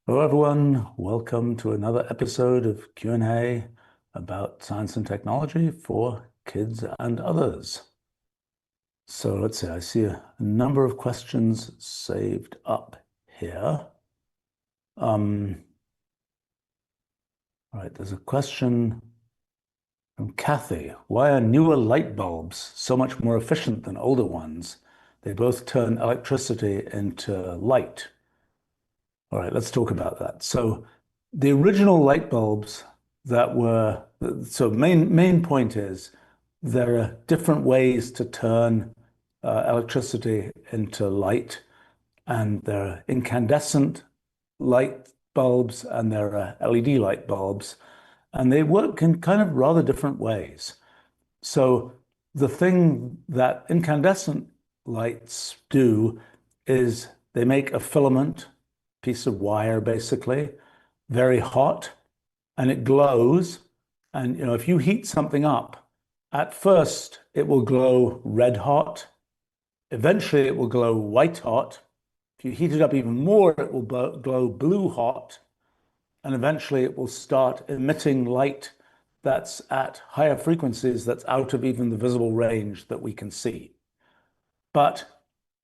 Hello, everyone. Welcome to another episode of Q&A about science and technology for kids and others. So let's see, I see a number of questions saved up here. All right, there's a question from Kathy. Why are newer light bulbs so much more efficient than older ones? They both turn electricity into light. All right, let's talk about that. So the original light bulbs that were, so main point is there are different ways to turn electricity into light, and there are incandescent light bulbs and there are LED light bulbs, and they work in kind of rather different ways. So the thing that incandescent lights do is they make a filament, piece of wire basically, very hot, and it glows. And if you heat something up, at first it will glow red hot. Eventually it will glow white hot. If you heat it up even more, it will glow blue hot. And eventually it will start emitting light that's at higher frequencies, that's out of even the visible range that we can see. But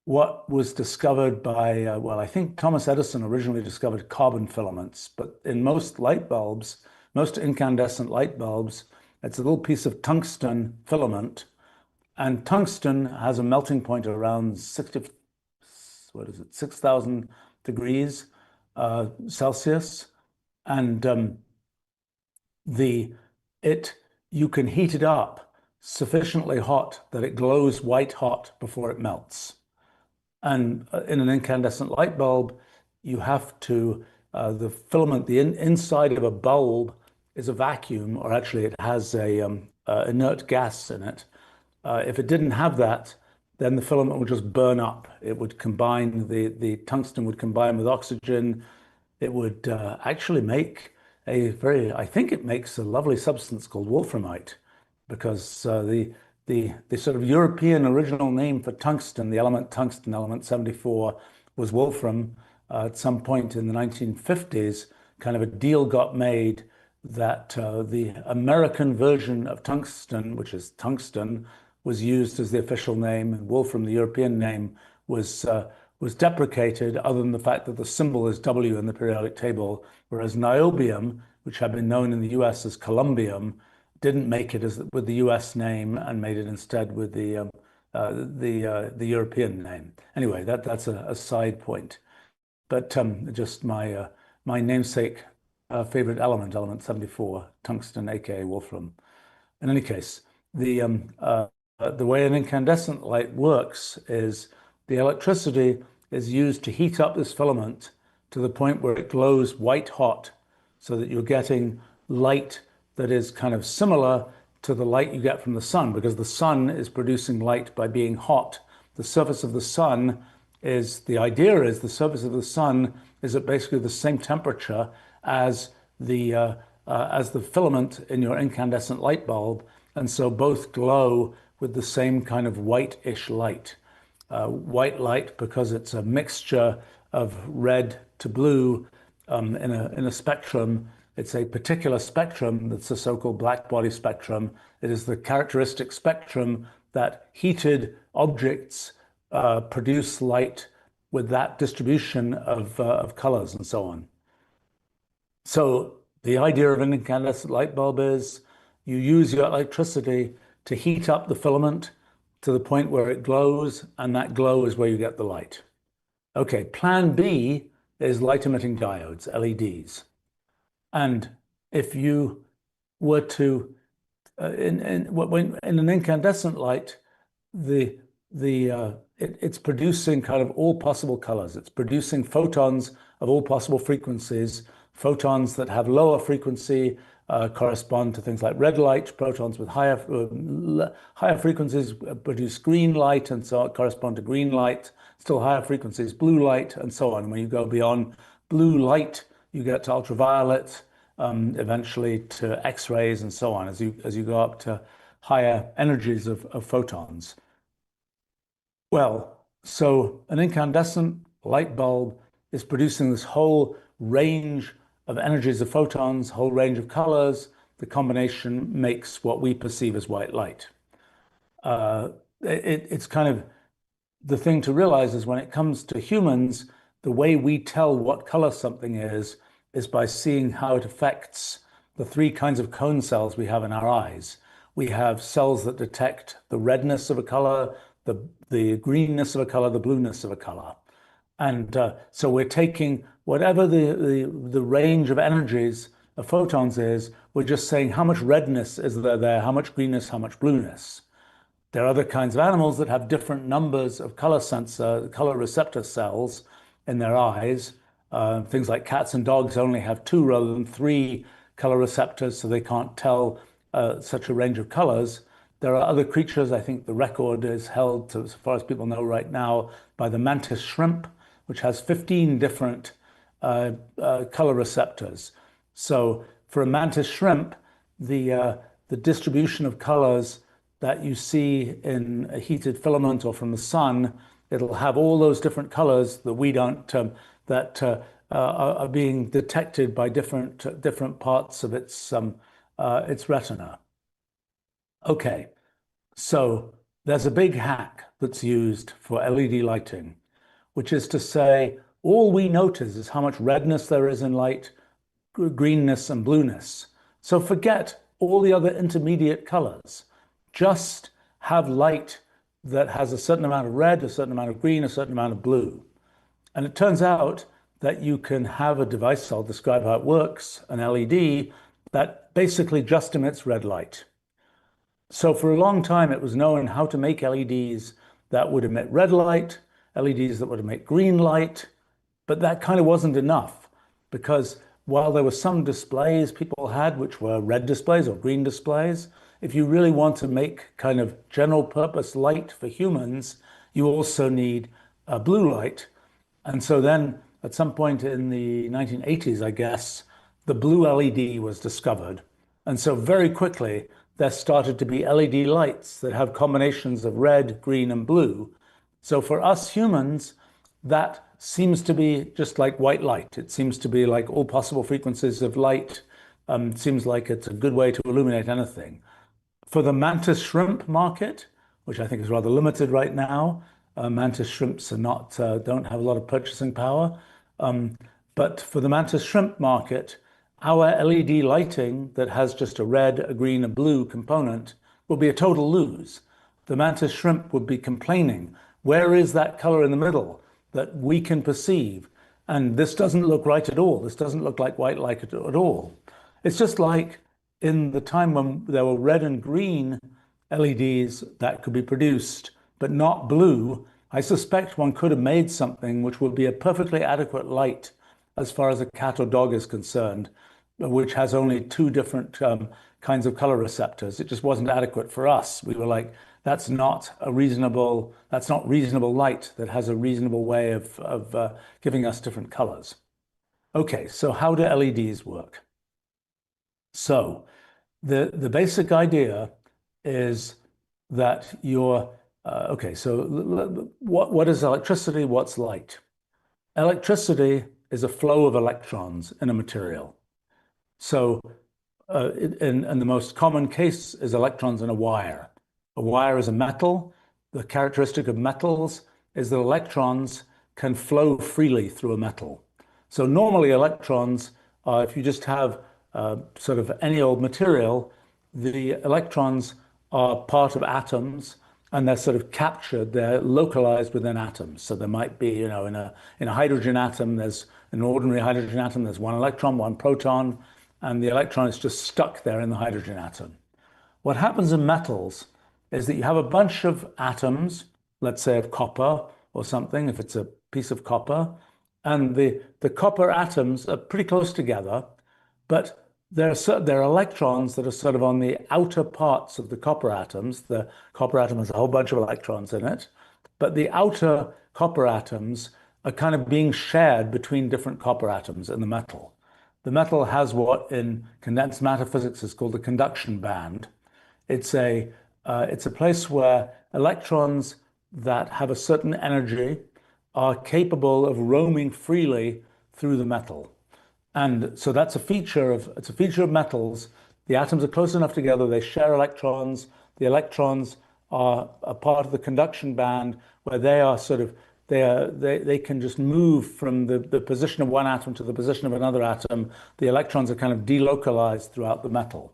what was discovered by, well, I think Thomas Edison originally discovered carbon filaments, but in most light bulbs, most incandescent light bulbs, it's a little piece of tungsten filament. And tungsten has a melting point around 6,000 degrees Celsius. And you can heat it up sufficiently hot that it glows white hot before it melts. And in an incandescent light bulb, you have to, the filament, the inside of a bulb is a vacuum, or actually it has a inert gas in it. If it didn't have that, then the filament would just burn up. It would combine, the tungsten would combine with oxygen. It would actually make I think it makes a lovely substance called wolframite, because the sort of European original name for tungsten, the element tungsten, element 74, was wolfram. At some point in the 1950s, kind of a deal got made that the American version of tungsten, which is tungsten, was used as the official name, and wolfram, the European name, was deprecated, other than the fact that the symbol is W in the periodic table, whereas niobium, which had been known in the US as columbium, didn't make it with the US name and made it instead with the European name. Anyway, that's a side point. But just my namesake favorite element 74, tungsten, aka wolfram. In any case, the way an incandescent light works is the electricity is used to heat up this filament to the point where it glows white hot, so that you're getting light that is kind of similar to the light you get from the sun, because the sun is producing light by being hot. The surface of the sun the idea is the surface of the sun is at basically the same temperature as the filament in your incandescent light bulb, and so both glow with the same kind of whitish light. White light because it's a mixture of red to blue in a spectrum. It's a particular spectrum that's the so-called black body spectrum. It is the characteristic spectrum that heated objects produce light with that distribution of colors and so on. So the idea of an incandescent light bulb is you use your electricity to heat up the filament to the point where it glows, and that glow is where you get the light. Okay, plan B is light emitting diodes, LEDs. And if you were to, in an incandescent light, it's producing kind of all possible colors. It's producing photons of all possible frequencies. Photons that have lower frequency correspond to things like red light. Photons with higher frequencies produce green light, and so it correspond to green light. Still higher frequencies, blue light, and so on. When you go beyond blue light, you get to ultraviolet, eventually to X-rays, and so on, as you go up to higher energies of photons. Well, so an incandescent light bulb is producing this whole range of energies of photons, whole range of colors. The combination makes what we perceive as white light. It's kind of the thing to realize is when it comes to humans, the way we tell what color something is by seeing how it affects the three kinds of cone cells we have in our eyes. We have cells that detect the redness of a color, the greenness of a color, the blueness of a color. And so we're taking whatever the range of energies of photons is, we're just saying how much redness is there, how much greenness, how much blueness. There are other kinds of animals that have different numbers of color receptor cells in their eyes. Things like cats and dogs only have two rather than three color receptors, so they can't tell such a range of colors. There are other creatures. I think the record is held, as far as people know right now, by the mantis shrimp, which has 15 different color receptors. So for a mantis shrimp, the distribution of colors that you see in a heated filament or from the sun, it'll have all those different colors that we don't, that are being detected by different parts of its retina. Okay, so there's a big hack that's used for LED lighting, which is to say, all we notice is how much redness there is in light, greenness and blueness. So forget all the other intermediate colors. Just have light that has a certain amount of red, a certain amount of green, a certain amount of blue. And it turns out that you can have a device, I'll describe how it works, an LED, that basically just emits red light. So for a long time, it was known how to make LEDs that would emit red light, LEDs that would emit green light, but that kind of wasn't enough because while there were some displays people had which were red displays or green displays, if you really want to make kind of general purpose light for humans, you also need blue light. And so then at some point in the 1980s, I guess, the blue LED was discovered. And so very quickly, there started to be LED lights that have combinations of red, green, and blue. So for us humans, that seems to be just like white light. It seems to be like all possible frequencies of light. It seems like it's a good way to illuminate anything. For the mantis shrimp market, which I think is rather limited right now, mantis shrimps are not don't have a lot of purchasing power. But for the mantis shrimp market, our LED lighting that has just a red, a green, a blue component will be a total lose. The mantis shrimp would be complaining, where is that color in the middle that we can perceive? And this doesn't look right at all. This doesn't look like white light at all. It's just like in the time when there were red and green LEDs that could be produced, but not blue, I suspect one could have made something which would be a perfectly adequate light as far as a cat or dog is concerned, which has only two different kinds of color receptors. It just wasn't adequate for us. We were like, that's not reasonable light that has a reasonable way of giving us different colors. Okay, so how do LEDs work? So the basic idea is that okay, so what is electricity? What's light? Electricity is a flow of electrons in a material. So in the most common case is electrons in a wire. A wire is a metal. The characteristic of metals is that electrons can flow freely through a metal. So normally electrons, if you just have sort of any old material, the electrons are part of atoms and they're sort of captured, they're localized within atoms. So there might be, in a hydrogen atom, there's an ordinary hydrogen atom, there's one electron, one proton, and the electron is just stuck there in the hydrogen atom. What happens in metals is that you have a bunch of atoms, let's say of copper or something, if it's a piece of copper, and the copper atoms are pretty close together, but there are electrons that are sort of on the outer parts of the copper atoms. The copper atom has a whole bunch of electrons in it, but the outer copper atoms are kind of being shared between different copper atoms in the metal. The metal has what in condensed matter physics is called the conduction band. It's a place where electrons that have a certain energy are capable of roaming freely through the metal. And so it's a feature of metals. The atoms are close enough together, they share electrons. The electrons are a part of the conduction band where they are sort of they can just move from the position of one atom to the position of another atom. The electrons are kind of delocalized throughout the metal.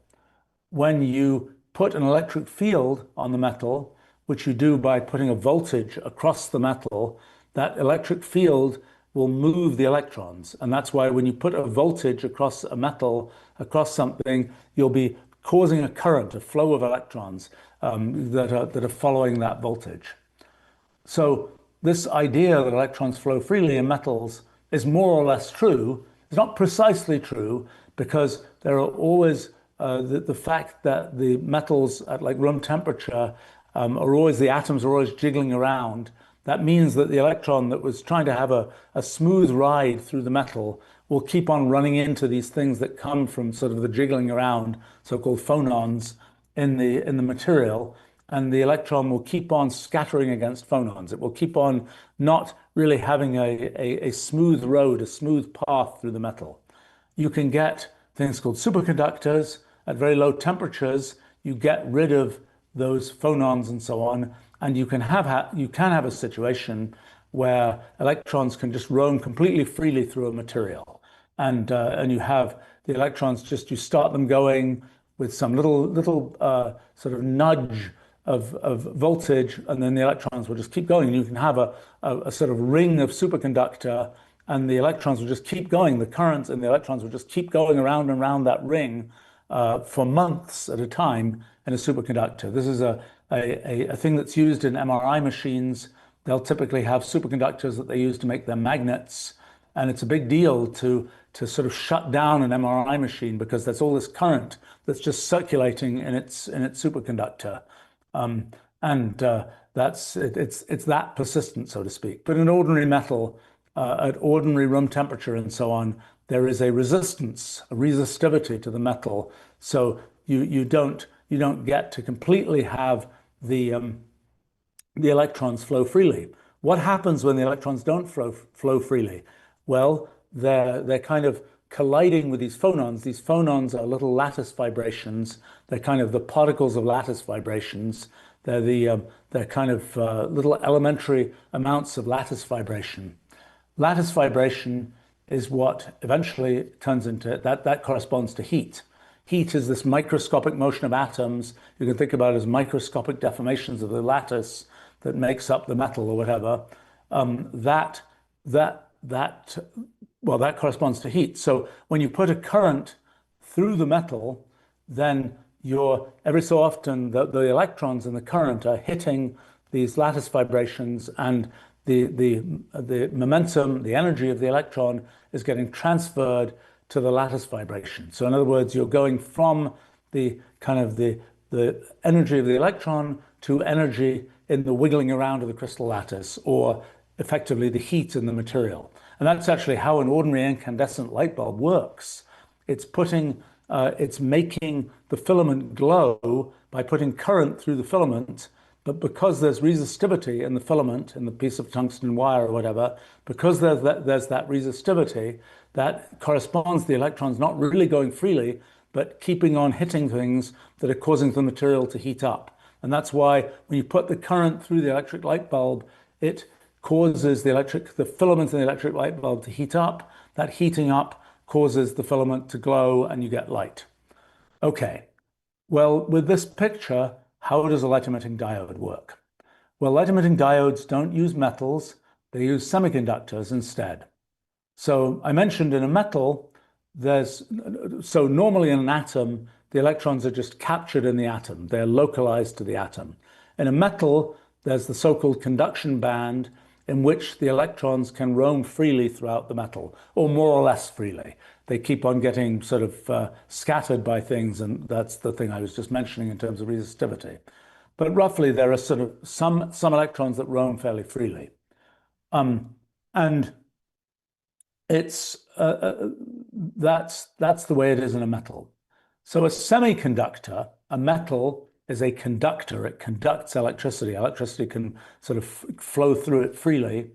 When you put an electric field on the metal, which you do by putting a voltage across the metal, that electric field will move the electrons. And that's why when you put a voltage across a metal, across something, you'll be causing a current, a flow of electrons that are following that voltage. So this idea that electrons flow freely in metals is more or less true. It's not precisely true because there are always the fact that the metals at like room temperature the atoms are always jiggling around. That means that the electron that was trying to have a smooth ride through the metal will keep on running into these things that come from sort of the jiggling around, so-called phonons in the material. And the electron will keep on scattering against phonons. It will keep on not really having a smooth road, a smooth path through the metal. You can get things called superconductors at very low temperatures. You get rid of those phonons and so on, and you can have a situation where electrons can just roam completely freely through a material, and you have the electrons you start them going with some little sort of nudge of voltage, and then the electrons will just keep going. And you can have a sort of ring of superconductor, and the electrons will just keep going. The currents and the electrons will just keep going around and around that ring for months at a time in a superconductor. This is a thing that's used in MRI machines. They'll typically have superconductors that they use to make their magnets. And it's a big deal to sort of shut down an MRI machine because there's all this current that's just circulating in its superconductor. It's that persistent, so to speak. But in ordinary metal, at ordinary room temperature and so on, there is a resistance, a resistivity to the metal. So you don't get to completely have the electrons flow freely. What happens when the electrons don't flow freely? Well, they're kind of colliding with these phonons. These phonons are little lattice vibrations. They're kind of the particles of lattice vibrations. They're kind of little elementary amounts of lattice vibration. Lattice vibration is what eventually turns into that corresponds to heat. Heat is this microscopic motion of atoms. You can think about it as microscopic deformations of the lattice that makes up the metal or whatever. That corresponds to heat. So when you put a current through the metal, then every so often the electrons in the current are hitting these lattice vibrations, and the momentum, the energy of the electron is getting transferred to the lattice vibration. So in other words, you're going from the energy of the electron to energy in the wiggling around of the crystal lattice, or effectively the heat in the material. And that's actually how an ordinary incandescent light bulb works. It's making the filament glow by putting current through the filament, but because there's resistivity in the filament, in the piece of tungsten wire or whatever, because there's that resistivity, that corresponds to the electrons not really going freely, but keeping on hitting things that are causing the material to heat up. And that's why when you put the current through the electric light bulb, it causes the filament in the electric light bulb to heat up. That heating up causes the filament to glow and you get light. Okay, well, with this picture, how does a light-emitting diode work? Well, light-emitting diodes don't use metals, they use semiconductors instead. So I mentioned in a metal, normally in an atom, the electrons are just captured in the atom. They're localized to the atom. In a metal, there's the so-called conduction band in which the electrons can roam freely throughout the metal, or more or less freely. They keep on getting sort of scattered by things, and that's the thing I was just mentioning in terms of resistivity. But roughly, there are sort of some electrons that roam fairly freely. And it's that's the way it is in a metal. So a semiconductor, a metal, is a conductor. It conducts electricity. Electricity can sort of flow through it freely.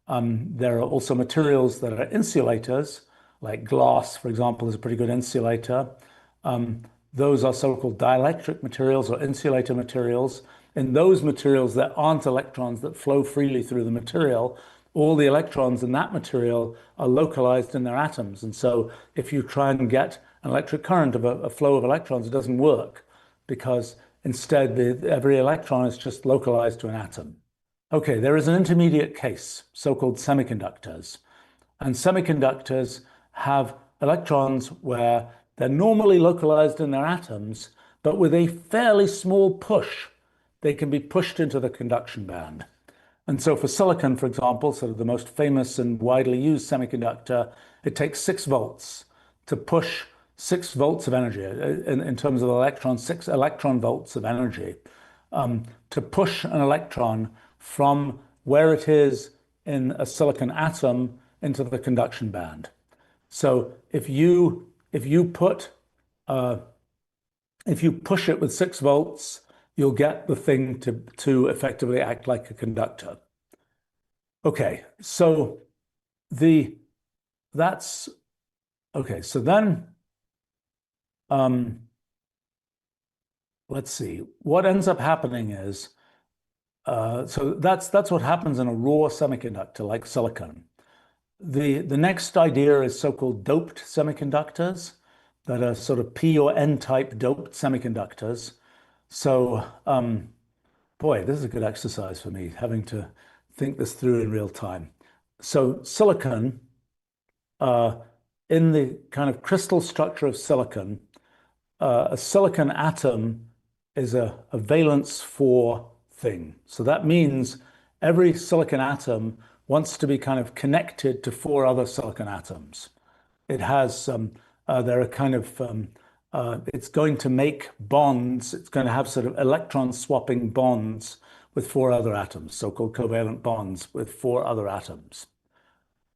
There are also materials that are insulators, like glass, for example, is a pretty good insulator. Um, those are so-called dielectric materials or insulator materials. In those materials, there aren't electrons that flow freely through the material. All the electrons in that material are localized in their atoms. And so if you try and get an electric current of a flow of electrons, it doesn't work because instead every electron is just localized to an atom. Okay, there is an intermediate case, so-called semiconductors. And semiconductors have electrons where they're normally localized in their atoms, but with a fairly small push, they can be pushed into the conduction band. And so for silicon, for example, sort of the most famous and widely used semiconductor, it takes 6 volts to push 6 volts of energy, in terms of electrons, 6 electron volts of energy, to push an electron from where it is in a silicon atom into the conduction band. So if you push it with 6 volts, you'll get the thing to effectively act like a conductor. Okay, so that's okay. So then, let's see. What ends up happening is, so that's what happens in a raw semiconductor like silicon. The next idea is so-called doped semiconductors that are sort of P or N type doped semiconductors. So, boy, this is a good exercise for me, having to think this through in real time. So silicon, in the kind of crystal structure of silicon, a silicon atom is a valence 4 thing. So that means every silicon atom wants to be kind of connected to 4 other silicon atoms. It has, there are kind of, it's going to make bonds. It's going to have sort of electron swapping bonds with 4 other atoms, so-called covalent bonds with 4 other atoms.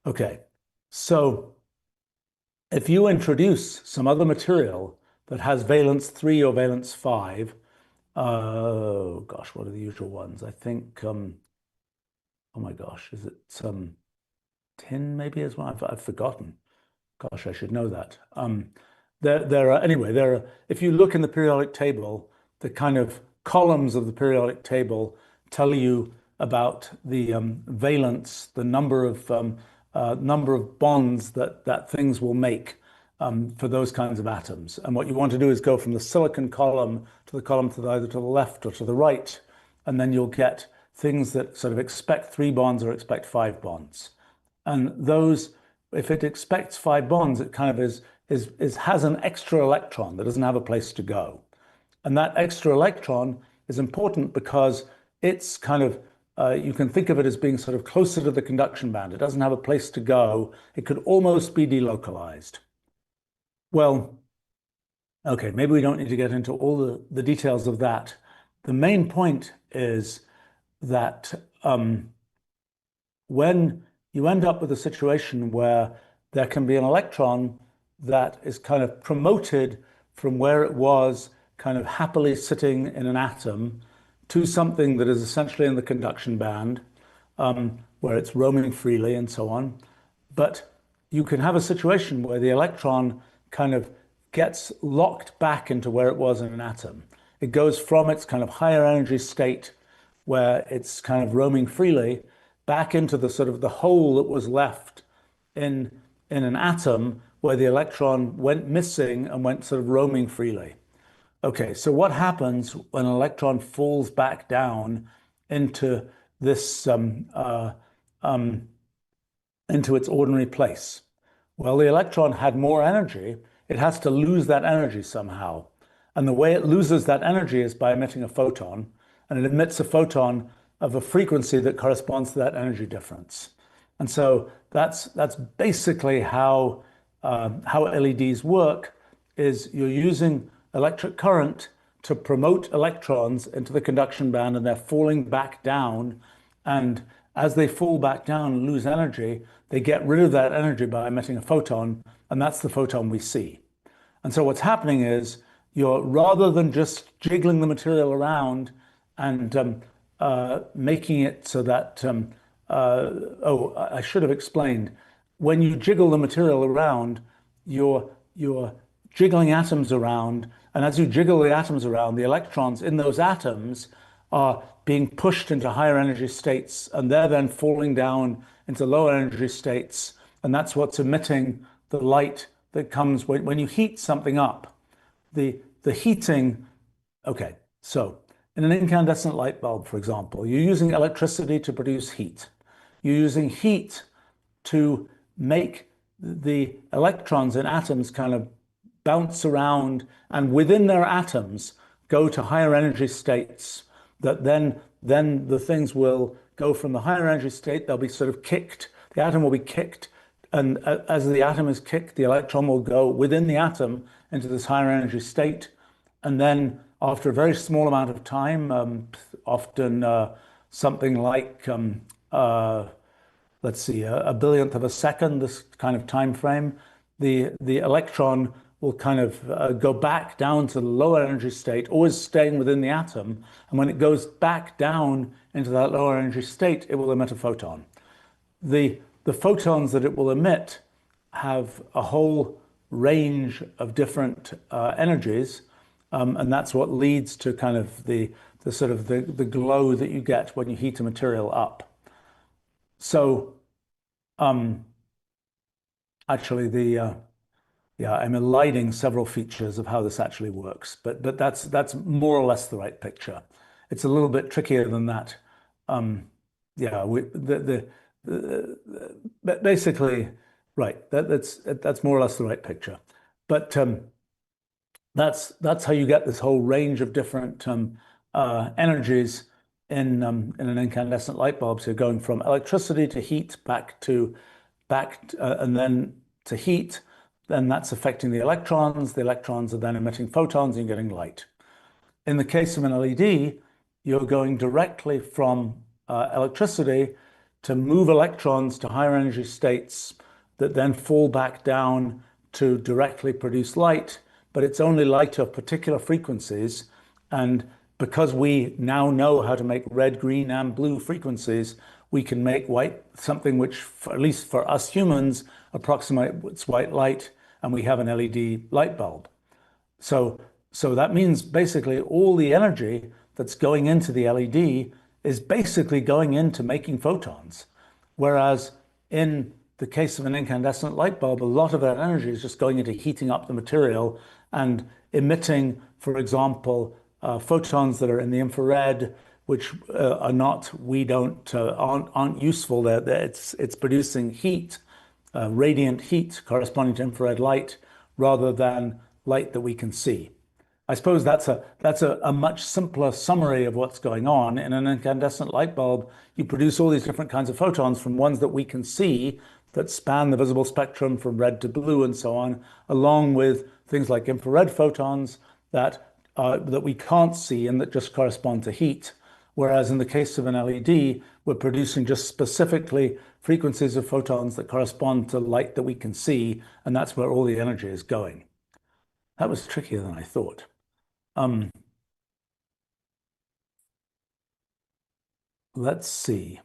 Okay, so if you introduce some other material that has valence 3 or valence 5, oh gosh, what are the usual ones? I think, oh my gosh, is it tin maybe as well? I've forgotten. Gosh, I should know that. If you look in the periodic table, the kind of columns of the periodic table tell you about the valence, the number of bonds that things will make for those kinds of atoms. And what you want to do is go from the silicon column to the column to either to the left or to the right, and then you'll get things that sort of expect 3 bonds or expect 5 bonds. And those, if it expects 5 bonds, it kind of has an extra electron that doesn't have a place to go. And that extra electron is important because it's kind of, you can think of it as being sort of closer to the conduction band. It doesn't have a place to go. It could almost be delocalized. Well, okay, maybe we don't need to get into all the details of that. The main point is that when you end up with a situation where there can be an electron that is kind of promoted from where it was kind of happily sitting in an atom to something that is essentially in the conduction band, where it's roaming freely and so on. But you can have a situation where the electron kind of gets locked back into where it was in an atom. It goes from its kind of higher energy state where it's kind of roaming freely back into the sort of the hole that was left in an atom where the electron went missing and went sort of roaming freely. Okay, so what happens when an electron falls back down into this into its ordinary place? Well, the electron had more energy. It has to lose that energy somehow. And the way it loses that energy is by emitting a photon. And it emits a photon of a frequency that corresponds to that energy difference. And so that's basically how LEDs work, is you're using electric current to promote electrons into the conduction band, and they're falling back down. And as they fall back down and lose energy, they get rid of that energy by emitting a photon, and that's the photon we see. And so what's happening is you're, rather than just jiggling the material around and making it so that, I should have explained, when you jiggle the material around, you're jiggling atoms around, and as you jiggle the atoms around, the electrons in those atoms are being pushed into higher energy states, and they're then falling down into lower energy states, and that's what's emitting the light that comes when you heat something up. The heating, okay, so in an incandescent light bulb, for example, you're using electricity to produce heat. You're using heat to make the electrons in atoms kind of bounce around and within their atoms go to higher energy states that then the things will go from the higher energy state, they'll be sort of kicked, the atom will be kicked, and as the atom is kicked, the electron will go within the atom into this higher energy state. And then after a very small amount of time, often something like let's see, a billionth of a second, this kind of time frame, the electron will kind of go back down to the lower energy state, always staying within the atom. And when it goes back down into that lower energy state, it will emit a photon. The photons that it will emit have a whole range of different energies, and that's what leads to kind of the sort of the glow that you get when you heat a material up. So actually yeah, I'm eliding several features of how this actually works, but that's more or less the right picture. It's a little bit trickier than that. Yeah, but basically, right. That's more or less the right picture. But that's how you get this whole range of different energies in an incandescent light bulb. So going from electricity to heat and then to heat, then that's affecting the electrons. The electrons are then emitting photons and getting light. In the case of an LED, you're going directly from electricity to move electrons to higher energy states that then fall back down to directly produce light, but it's only light of particular frequencies. And because we now know how to make red, green, and blue frequencies, we can make white something which, at least for us humans, approximates white light, and we have an LED light bulb. So that means basically all the energy that's going into the LED is basically going into making photons. Whereas in the case of an incandescent light bulb, a lot of that energy is just going into heating up the material and emitting, for example, photons that are in the infrared, which aren't useful. It's producing heat, radiant heat corresponding to infrared light, rather than light that we can see. I suppose that's a much simpler summary of what's going on. In an incandescent light bulb, you produce all these different kinds of photons from ones that we can see that span the visible spectrum from red to blue and so on, along with things like infrared photons that we can't see and that just correspond to heat. Whereas in the case of an LED, we're producing just specifically frequencies of photons that correspond to light that we can see, and that's where all the energy is going. That was trickier than I thought. Let's see.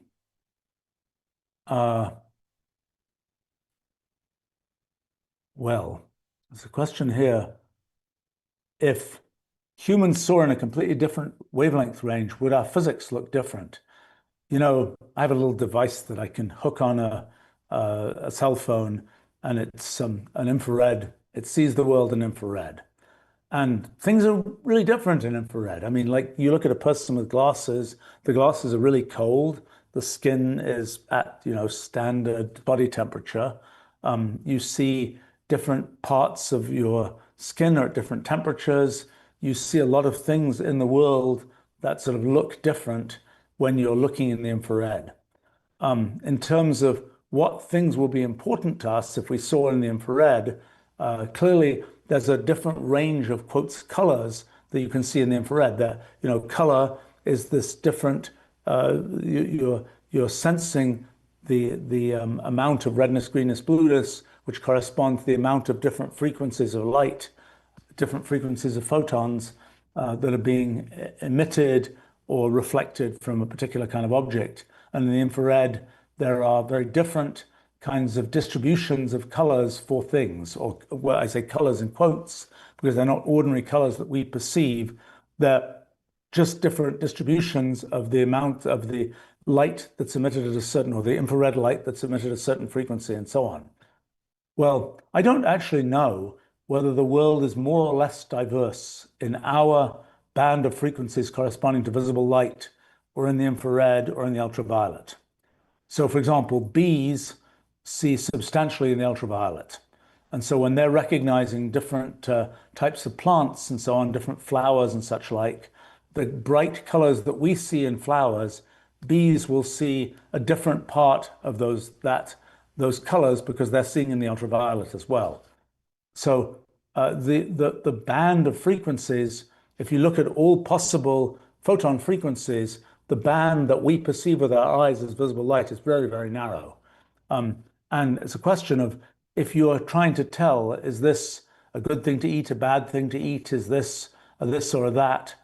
Well, there's a question here. If humans saw in a completely different wavelength range, would our physics look different? You know, I have a little device that I can hook on a cell phone, and it's an infrared. It sees the world in infrared. And things are really different in infrared. I mean, like you look at a person with glasses, the glasses are really cold. The skin is at, standard body temperature. You see different parts of your skin are at different temperatures. You see a lot of things in the world that sort of look different when you're looking in the infrared. In terms of what things will be important to us if we saw in the infrared, clearly there's a different range of quotes colors that you can see in the infrared. Color is this different. You're sensing the amount of redness, greenness, blueness, which correspond to the amount of different frequencies of light, different frequencies of photons that are being emitted or reflected from a particular kind of object. And in the infrared, there are very different kinds of distributions of colors for things, or well, I say colors in quotes because they're not ordinary colors that we perceive. They're just different distributions of the amount of the light that's emitted at a certain, or the infrared light that's emitted at a certain frequency, and so on. Well, I don't actually know whether the world is more or less diverse in our band of frequencies corresponding to visible light, or in the infrared, or in the ultraviolet. So, for example, bees see substantially in the ultraviolet. And so when they're recognizing different types of plants and so on, different flowers and such like, the bright colors that we see in flowers, bees will see a different part of those colors because they're seeing in the ultraviolet as well. So the band of frequencies, if you look at all possible photon frequencies, the band that we perceive with our eyes as visible light is very, very narrow. And it's a question of, if you are trying to tell, is this a good thing to eat, a bad thing to eat, is this a this or a that,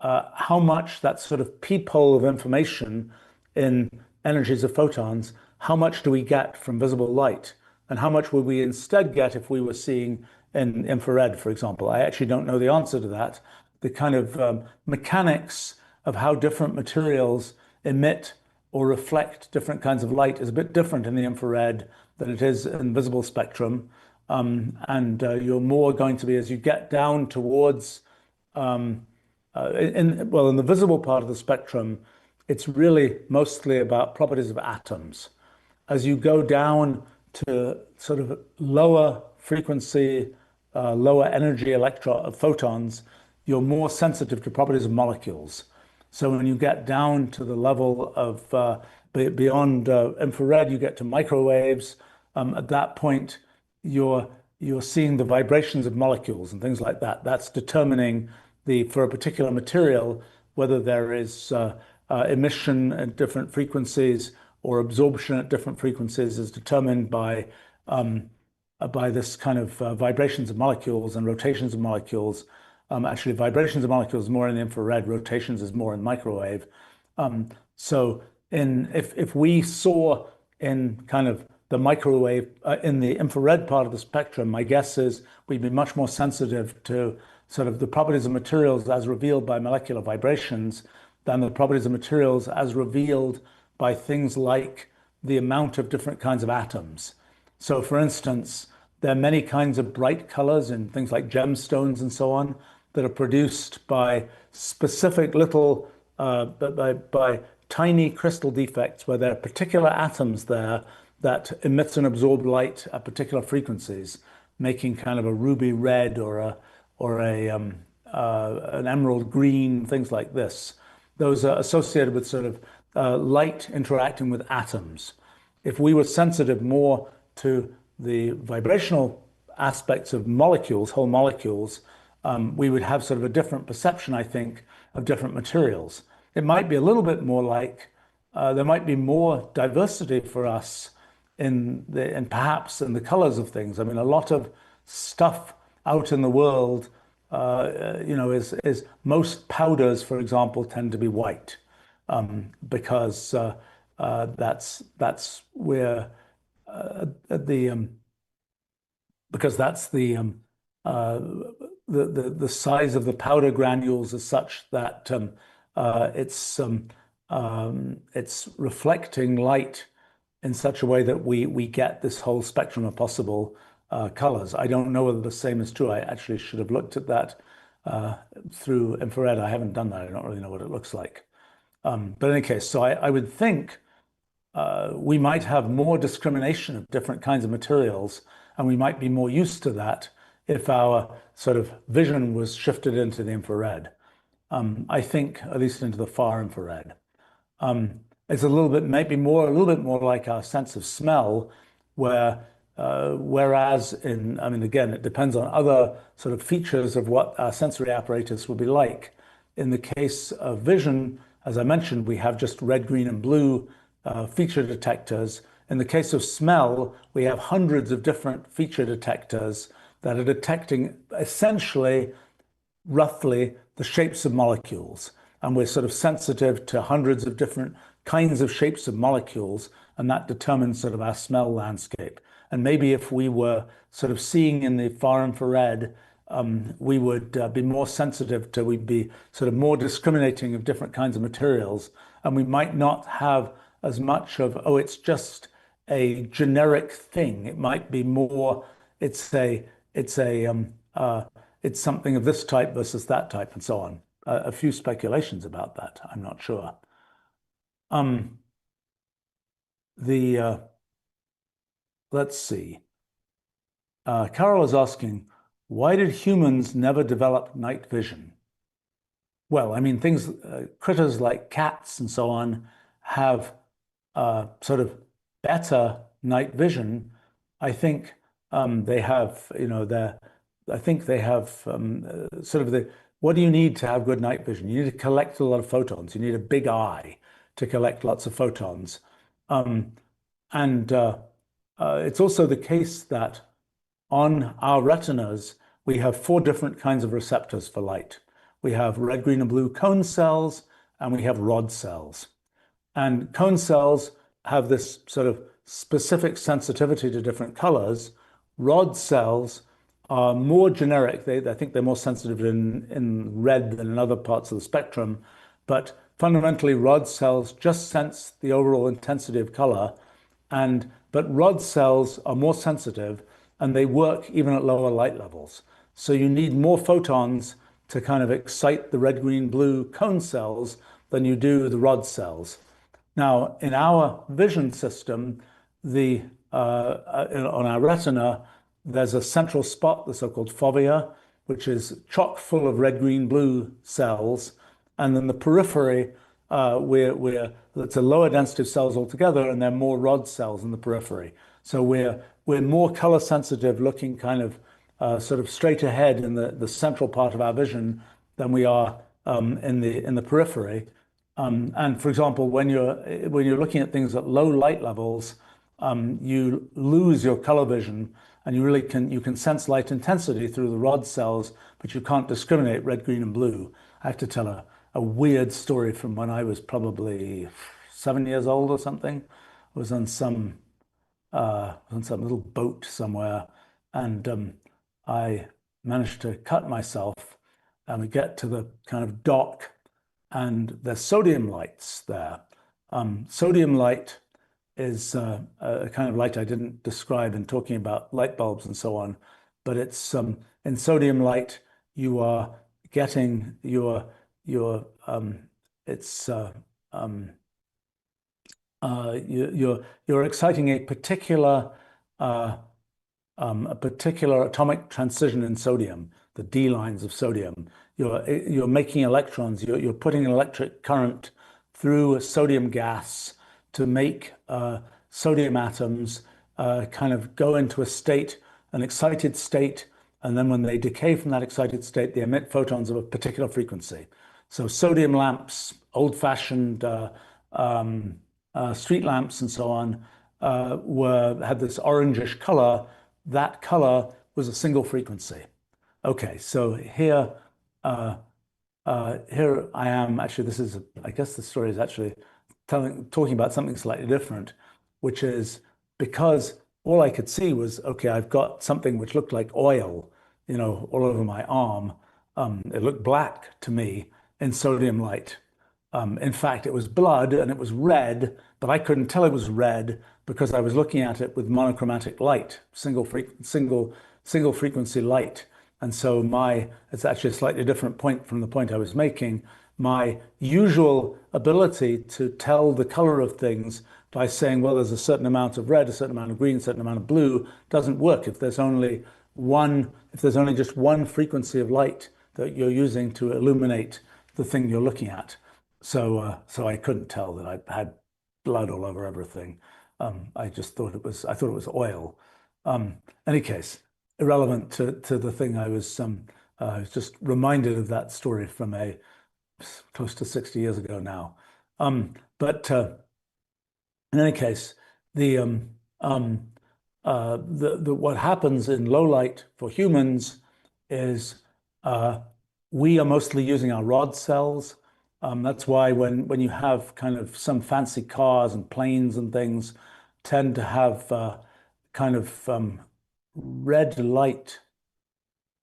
how much that sort of peephole of information in energies of photons, how much do we get from visible light? And how much would we instead get if we were seeing in infrared, for example? I actually don't know the answer to that. The kind of mechanics of how different materials emit or reflect different kinds of light is a bit different in the infrared than it is in visible spectrum. You're more going to be, as you get down towards, in the visible part of the spectrum, it's really mostly about properties of atoms. As you go down to sort of lower frequency, lower energy photons, you're more sensitive to properties of molecules. So when you get down to the level of beyond infrared, you get to microwaves. At that point, you're seeing the vibrations of molecules and things like that. That's determining for a particular material whether there is emission at different frequencies or absorption at different frequencies is determined by this kind of vibrations of molecules and rotations of molecules. Actually, vibrations of molecules is more in the infrared, rotations is more in microwave. So if we saw in kind of the microwave, in the infrared part of the spectrum, my guess is we'd be much more sensitive to sort of the properties of materials as revealed by molecular vibrations than the properties of materials as revealed by things like the amount of different kinds of atoms. So for instance, there are many kinds of bright colors in things like gemstones and so on that are produced by specific little, by tiny crystal defects where there are particular atoms there that emits and absorb light at particular frequencies, making kind of a ruby red or an emerald green, things like this. Those are associated with sort of light interacting with atoms. If we were sensitive more to the vibrational aspects of molecules, whole molecules, we would have sort of a different perception, I think, of different materials. It might be a little bit more like there might be more diversity for us and perhaps in the colors of things. I mean, a lot of stuff out in the world, is most powders, for example, tend to be white, because that's where because that's the size of the powder granules is such that it's reflecting light in such a way that we get this whole spectrum of possible colors. I don't know whether the same is true. I actually should have looked at that through infrared. I haven't done that. I don't really know what it looks like. But in any case, so I would think we might have more discrimination of different kinds of materials, and we might be more used to that if our sort of vision was shifted into the infrared. I think at least into the far infrared. It's a little bit more like our sense of smell, whereas again, it depends on other sort of features of what our sensory apparatus will be like. In the case of vision, as I mentioned, we have just red, green, and blue feature detectors. In the case of smell, we have hundreds of different feature detectors that are detecting essentially, roughly, the shapes of molecules. And we're sort of sensitive to hundreds of different kinds of shapes of molecules. and that determines sort of our smell landscape. And maybe if we were sort of seeing in the far infrared, we would be more sensitive to, we'd be sort of more discriminating of different kinds of materials, and we might not have as much of, oh, it's just a generic thing. It might be more, it's a, it's a, it's something of this type versus that type, and so on. A few speculations about that. I'm not sure. Um, the Let's see. Carol is asking, why did humans never develop night vision? Well, I mean, critters like cats and so on have sort of better night vision. I think they have, I think they have sort of what do you need to have good night vision? You need to collect a lot of photons. You need a big eye to collect lots of photons. Um, and It's also the case that on our retinas, we have four different kinds of receptors for light. We have red, green, and blue cone cells, and we have rod cells. And cone cells have this sort of specific sensitivity to different colors. Rod cells are more generic. I think they're more sensitive in red than in other parts of the spectrum. But fundamentally, rod cells just sense the overall intensity of color. But rod cells are more sensitive and they work even at lower light levels. So you need more photons to kind of excite the red, green, blue cone cells than you do the rod cells. Now, in our vision system, on our retina, there's a central spot, the so-called fovea, which is chock full of red, green, blue cells. And then the periphery, it's a lower density of cells altogether, and there are more rod cells in the periphery. So we're more color sensitive, looking kind of sort of straight ahead in the central part of our vision than we are in the periphery. And for example, when you're looking at things at low light levels, you lose your color vision, and you can sense light intensity through the rod cells, but you can't discriminate red, green, and blue. I have to tell a weird story from when I was probably 7 years old or something. I was on some little boat somewhere, and I managed to cut myself, and we get to the kind of dock, and there's sodium lights there. Sodium light is a kind of light I didn't describe in talking about light bulbs and so on, but it's in sodium light you are getting it's you're exciting uh, a particular atomic transition in sodium, the D lines of sodium. You're making electrons. You're putting an electric current through a sodium gas to make sodium atoms kind of go into an excited state, and then when they decay from that excited state, they emit photons of a particular frequency. So sodium lamps, old-fashioned street lamps, and so on, had this orangish color. That color was a single frequency. Okay, so here I am. Actually, I guess the story is actually talking about something slightly different, which is because all I could see was, okay, I've got something which looked like oil, all over my arm. It looked black to me in sodium light. In fact, it was blood and it was red, but I couldn't tell it was red because I was looking at it with monochromatic light, single frequency light. And so it's actually a slightly different point from the point I was making. My usual ability to tell the color of things by saying, well, there's a certain amount of red, a certain amount of green, a certain amount of blue, doesn't work if there's only just one frequency of light that you're using to illuminate the thing you're looking at. So I couldn't tell that I had blood all over everything. I thought it was oil. Any case, irrelevant to the thing. I was just reminded of that story from close to 60 years ago now. But in any case, what happens in low light for humans is we are mostly using our rod cells. That's why when you have kind of some fancy cars and planes and things, tend to have kind of red light.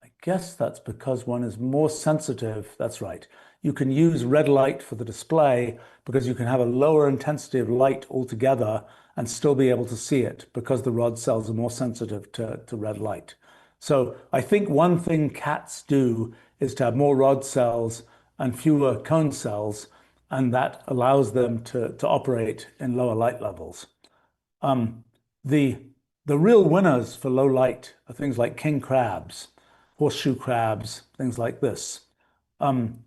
I guess that's because one is more sensitive. That's right. You can use red light for the display because you can have a lower intensity of light altogether and still be able to see it because the rod cells are more sensitive to red light. So I think one thing cats do is to have more rod cells and fewer cone cells, and that allows them to operate in lower light levels. Um, the the real winners for low light are things like king crabs, horseshoe crabs, things like this. Um,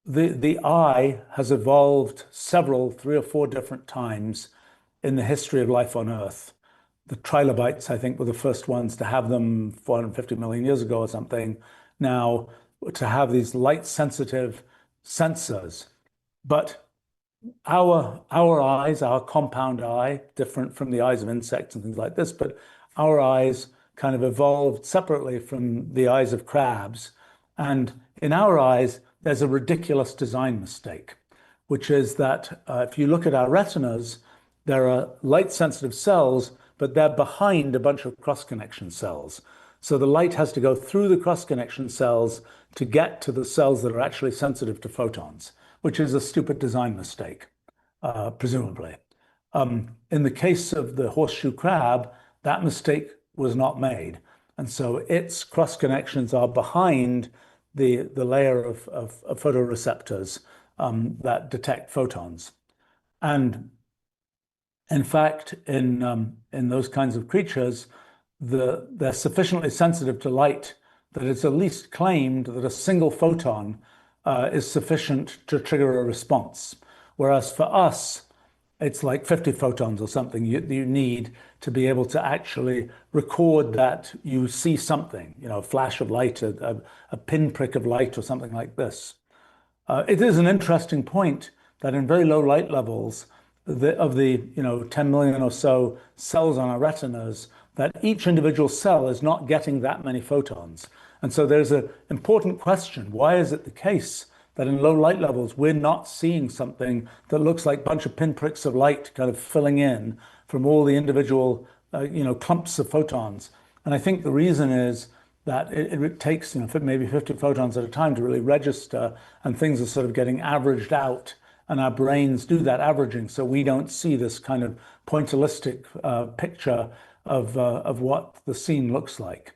the eye has evolved several, 3 or 4 different times in the history of life on Earth. The trilobites, I think, were the first ones to have them 450 million years ago or something. Now, to have these light sensitive sensors. But our eyes, our compound eye, different from the eyes of insects and things like this, but our eyes kind of evolved separately from the eyes of crabs. And in our eyes, there's a ridiculous design mistake, which is that if you look at our retinas, there are light sensitive cells, but they're behind a bunch of cross connection cells. So the light has to go through the cross connection cells to get to the cells that are actually sensitive to photons, which is a stupid design mistake, presumably. In the case of the horseshoe crab, that mistake was not made. And so its cross connections are behind the layer of photoreceptors that detect photons. And in fact, in those kinds of creatures, they're sufficiently sensitive to light that it's at least claimed that a single photon is sufficient to trigger a response. Whereas for us, it's like 50 photons or something you need to be able to actually record that you see something, a flash of light, a pinprick of light or something like this. It is an interesting point that in very low light levels, of the 10 million or so cells on our retinas, that each individual cell is not getting that many photons. And so there's an important question. Why is it the case that in low light levels, we're not seeing something that looks like a bunch of pinpricks of light kind of filling in from all the individual, clumps of photons? And I think the reason is that it takes, maybe 50 photons at a time to really register, and things are sort of getting averaged out, and our brains do that averaging, so we don't see this kind of pointillistic picture of what the scene looks like.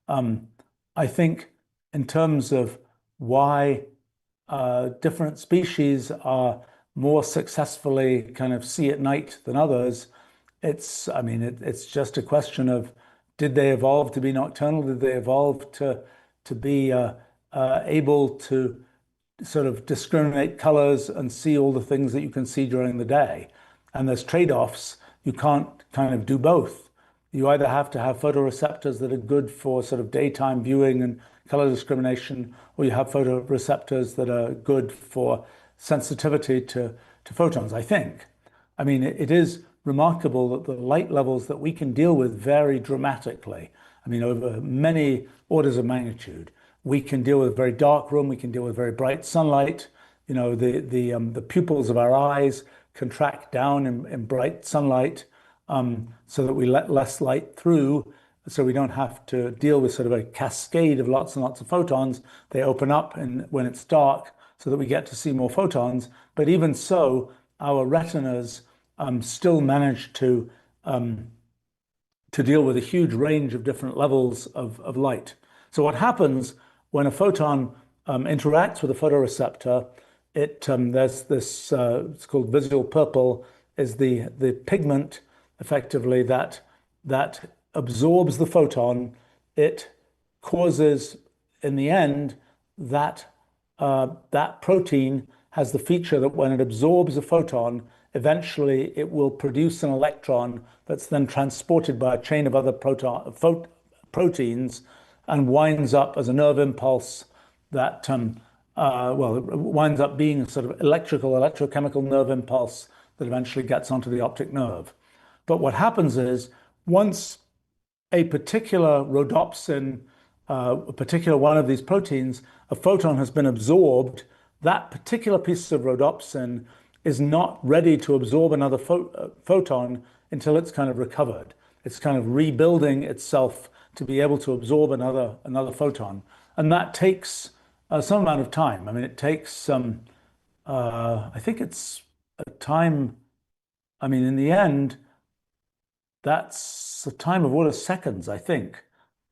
I think in terms of why different species are more successfully kind of see at night than others, it's just a question of, did they evolve to be nocturnal? Did they evolve to be able to sort of discriminate colors and see all the things that you can see during the day? And there's trade-offs. You can't kind of do both. You either have to have photoreceptors that are good for sort of daytime viewing and color discrimination, or you have photoreceptors that are good for sensitivity to photons, I think. I mean, it is remarkable that the light levels that we can deal with vary dramatically. I mean, over many orders of magnitude. We can deal with a very dark room. We can deal with very bright sunlight. The pupils of our eyes contract down in bright sunlight so that we let less light through, so we don't have to deal with sort of a cascade of lots and lots of photons. They open up when it's dark so that we get to see more photons. But even so, our retinas still manage to deal with a huge range of different levels of light. So what happens when a photon interacts with a photoreceptor, there's this, it's called visual purple, is the pigment effectively that absorbs the photon. It causes, in the end, that protein has the feature that when it absorbs a photon, eventually it will produce an electron that's then transported by a chain of other proteins and winds up as a nerve impulse that, it winds up being a sort of electrochemical nerve impulse that eventually gets onto the optic nerve. But what happens is, once a particular rhodopsin, a particular one of these proteins, a photon has been absorbed, that particular piece of rhodopsin is not ready to absorb another photon until it's kind of recovered. It's kind of rebuilding itself to be able to absorb another photon, and that takes some amount of time. I mean, it takes I think it's a time. I mean, in the end, that's a time of order seconds, I think,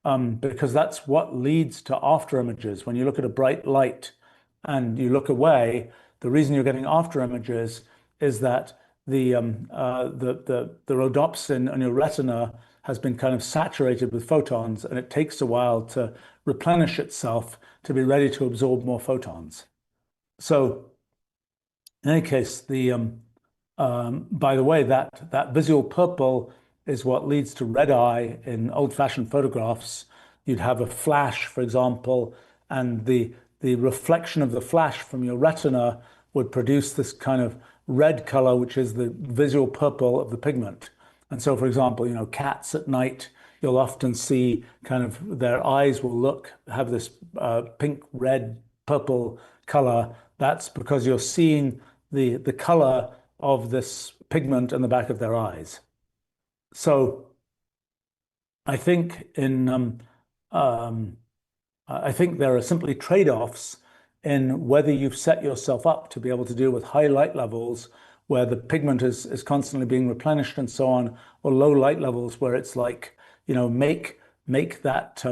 because that's what leads to after images. When you look at a bright light and you look away, the reason you're getting after images is that the rhodopsin on your retina has been kind of saturated with photons, and it takes a while to replenish itself to be ready to absorb more photons. So, in any case, by the way, that visual purple is what leads to red eye in old-fashioned photographs. You'd have a flash, for example, and the reflection of the flash from your retina would produce this kind of red color, which is the visual purple of the pigment. And so, for example, cats at night, you'll often see kind of their eyes will have this pink, red, purple color. That's because you're seeing the color of this pigment in the back of their eyes. So I think I think there are simply trade-offs in whether you've set yourself up to be able to deal with high light levels where the pigment is constantly being replenished and so on, or low light levels where it's like, make that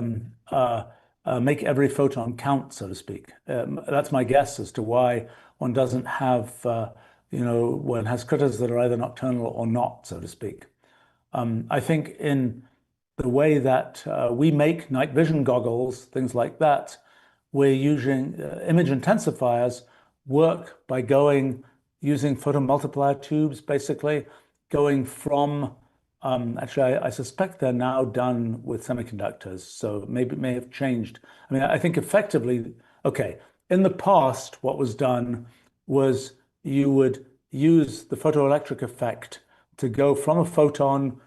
make every photon count, so to speak. That's my guess as to why one doesn't have, one has critters that are either nocturnal or not, so to speak. I think in the way that we make night vision goggles, things like that, we're using image intensifiers work by using photomultiplier tubes, basically, going from, actually, I suspect they're now done with semiconductors, so maybe it may have changed. I mean, I think effectively, okay, in the past, what was done was you would use the photoelectric effect to go from a photon,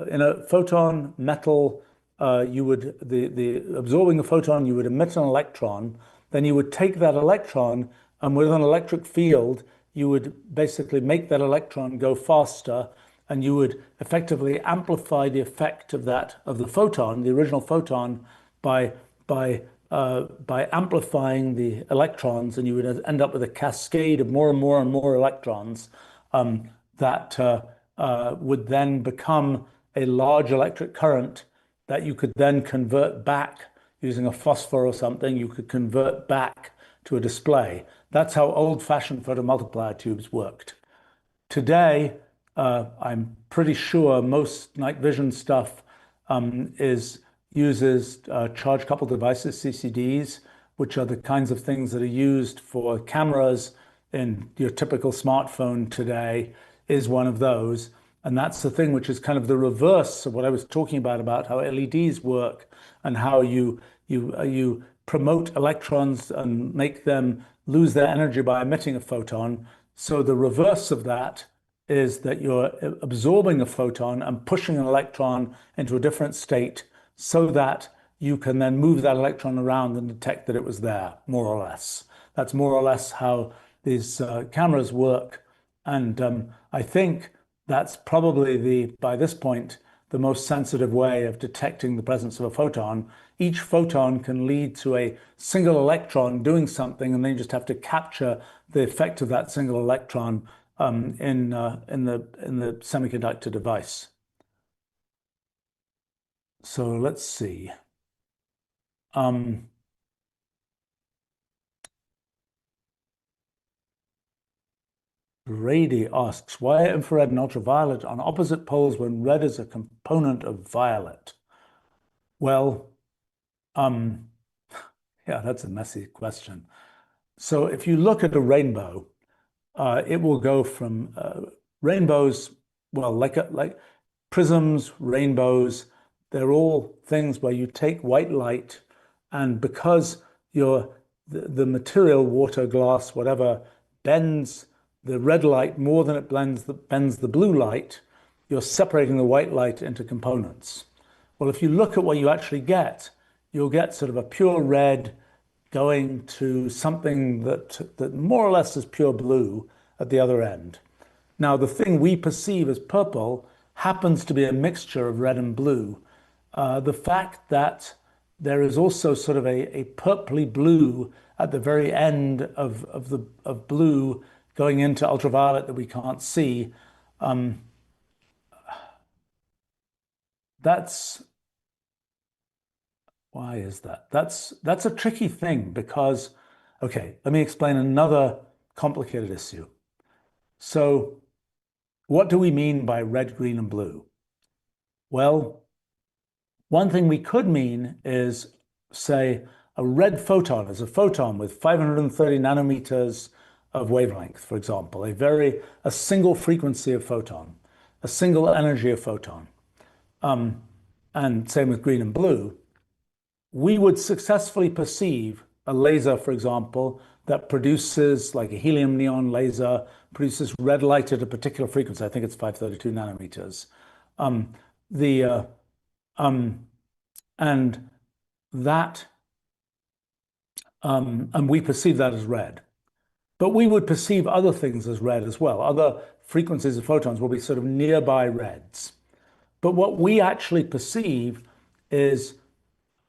in a photon metal, absorbing a photon, you would emit an electron, then you would take that electron, and with an electric field, you would basically make that electron go faster, and you would effectively amplify the effect of the photon, the original photon, by amplifying the electrons, and you would end up with a cascade of more and more and more electrons that would then become a large electric current that you could then convert back using a phosphor or something. You could convert back to a display. That's how old-fashioned photomultiplier tubes worked. Today, I'm pretty sure most night vision stuff uses charge-coupled devices, CCDs, which are the kinds of things that are used for cameras in your typical smartphone today, is one of those. And that's the thing which is kind of the reverse of what I was talking about how LEDs work and how you promote electrons and make them lose their energy by emitting a photon. So the reverse of that is that you're absorbing a photon and pushing an electron into a different state so that you can then move that electron around and detect that it was there, more or less. That's more or less how these cameras work. And I think that's probably by this point, the most sensitive way of detecting the presence of a photon. Each photon can lead to a single electron doing something, and then you just have to capture the effect of that single electron in the semiconductor device. So let's see. Brady asks, why are infrared and ultraviolet on opposite poles when red is a component of violet? Well, yeah, that's a messy question. So if you look at a rainbow, it will go from rainbows, well, like prisms, rainbows, they're all things where you take white light, and because the material, water, glass, whatever, bends the red light more than it bends the blue light, you're separating the white light into components. Well, if you look at what you actually get, you'll get sort of a pure red going to something that more or less is pure blue at the other end. Now, the thing we perceive as purple happens to be a mixture of red and blue. The fact that there is also sort of a purpley blue at the very end of blue going into ultraviolet that we can't see. That's Why is that? That's a tricky thing because, okay, let me explain another complicated issue. So, what do we mean by red, green, and blue? Well, one thing we could mean is, say, a red photon is a photon with 530 nanometers of wavelength, for example, a single frequency of photon, a single energy of photon. And same with green and blue. We would successfully perceive a laser, for example, that produces, like a helium neon laser, produces red light at a particular frequency. I think it's 532 nanometers. Um, the and that and we perceive that as red. But we would perceive other things as red as well. Other frequencies of photons will be sort of nearby reds. But what we actually perceive is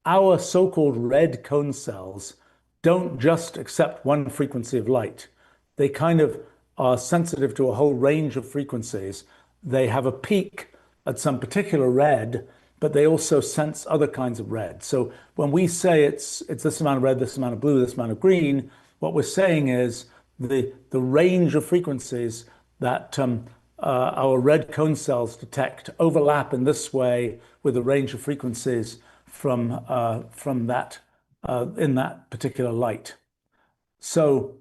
our so-called red cone cells don't just accept one frequency of light. They kind of are sensitive to a whole range of frequencies. They have a peak at some particular red, but they also sense other kinds of red. So when we say it's this amount of red, this amount of blue, this amount of green, what we're saying is the range of frequencies that our red cone cells detect overlap in this way with the range of frequencies from that in that particular light. So,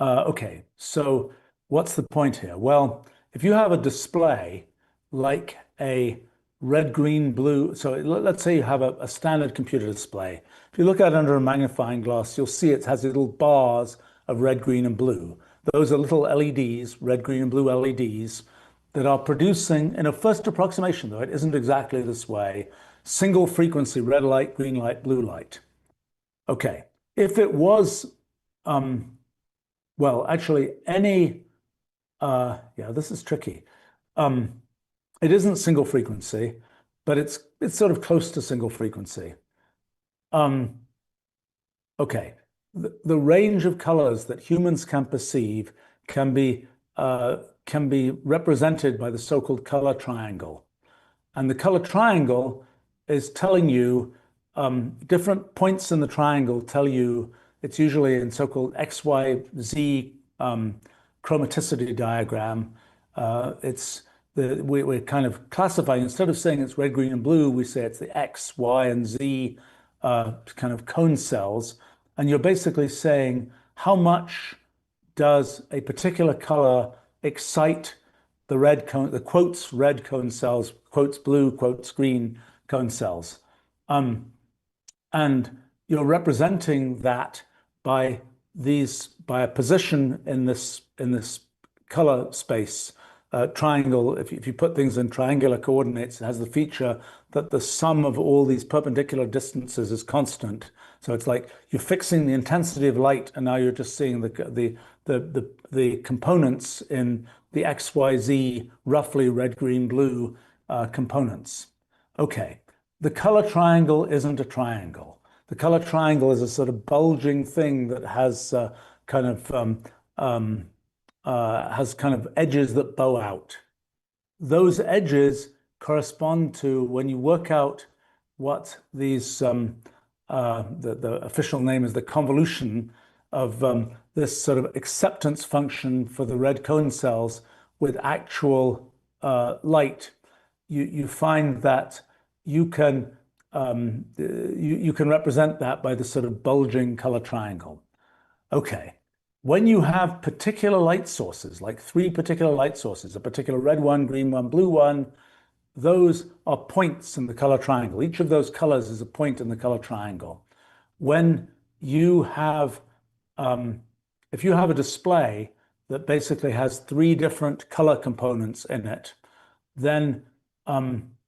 okay, so what's the point here? Well, if you have a display like a red, green, blue, so let's say you have a standard computer display. If you look at it under a magnifying glass, you'll see it has little bars of red, green, and blue. Those are little LEDs, red, green, and blue LEDs, that are producing, in a first approximation, though it isn't exactly this way, single frequency red light, green light, blue light. Okay, if it was, well, actually, yeah, this is tricky. It isn't single frequency, but it's sort of close to single frequency. Okay, the range of colors that humans can perceive can be represented by the so-called color triangle. And the color triangle is telling you different points in the triangle tell you it's usually in so-called X, Y, Z chromaticity diagram. We're kind of classifying, instead of saying it's red, green, and blue, we say it's the X, Y, and Z kind of cone cells. And you're basically saying how much does a particular color excite the red cone, the quotes red cone cells, quotes blue, quotes green cone cells. And you're representing that by a position in this color space triangle. If you put things in triangular coordinates, it has the feature that the sum of all these perpendicular distances is constant. So it's like you're fixing the intensity of light, and now you're just seeing the components in the X, Y, Z, roughly red, green, blue components. Okay, the color triangle isn't a triangle. The color triangle is a sort of bulging thing that has kind of edges that bow out. Those edges correspond to, when you work out what these the official name is the convolution of this sort of acceptance function for the red cone cells with actual light, you find that you can represent that by the sort of bulging color triangle. Okay, when you have particular light sources, like three particular light sources, a particular red one, green one, blue one, those are points in the color triangle. Each of those colors is a point in the color triangle. When you have, if you have a display that basically has three different color components in it, then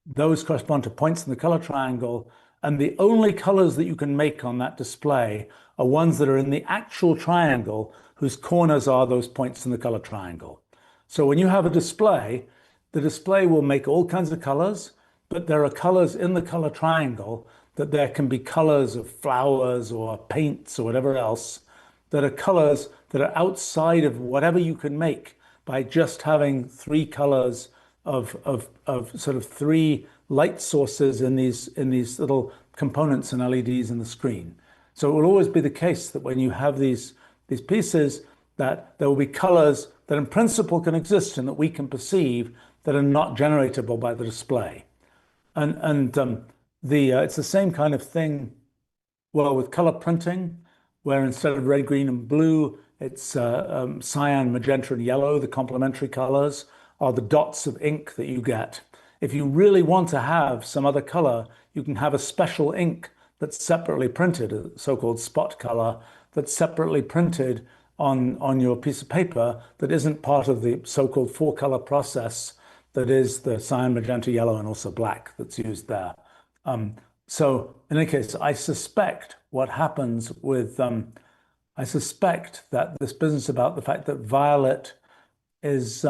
those correspond to points in the color triangle. And the only colors that you can make on that display are ones that are in the actual triangle whose corners are those points in the color triangle. So when you have a display, the display will make all kinds of colors, but there are colors in the color triangle that there can be colors of flowers or paints or whatever else that are colors that are outside of whatever you can make by just having three colors of sort of three light sources in these little components and LEDs in the screen. So it will always be the case that when you have these pieces, that there will be colors that in principle can exist and that we can perceive that are not generatable by the display. And it's the same kind of thing, well, with color printing, where instead of red, green, and blue, it's cyan, magenta, and yellow. The complementary colors are the dots of ink that you get. If you really want to have some other color, you can have a special ink that's separately printed, a so-called spot color, that's separately printed on your piece of paper that isn't part of the so-called four-color process that is the cyan, magenta, yellow, and also black that's used there. So in any case, I suspect what happens with, I suspect that this business about the fact that violet is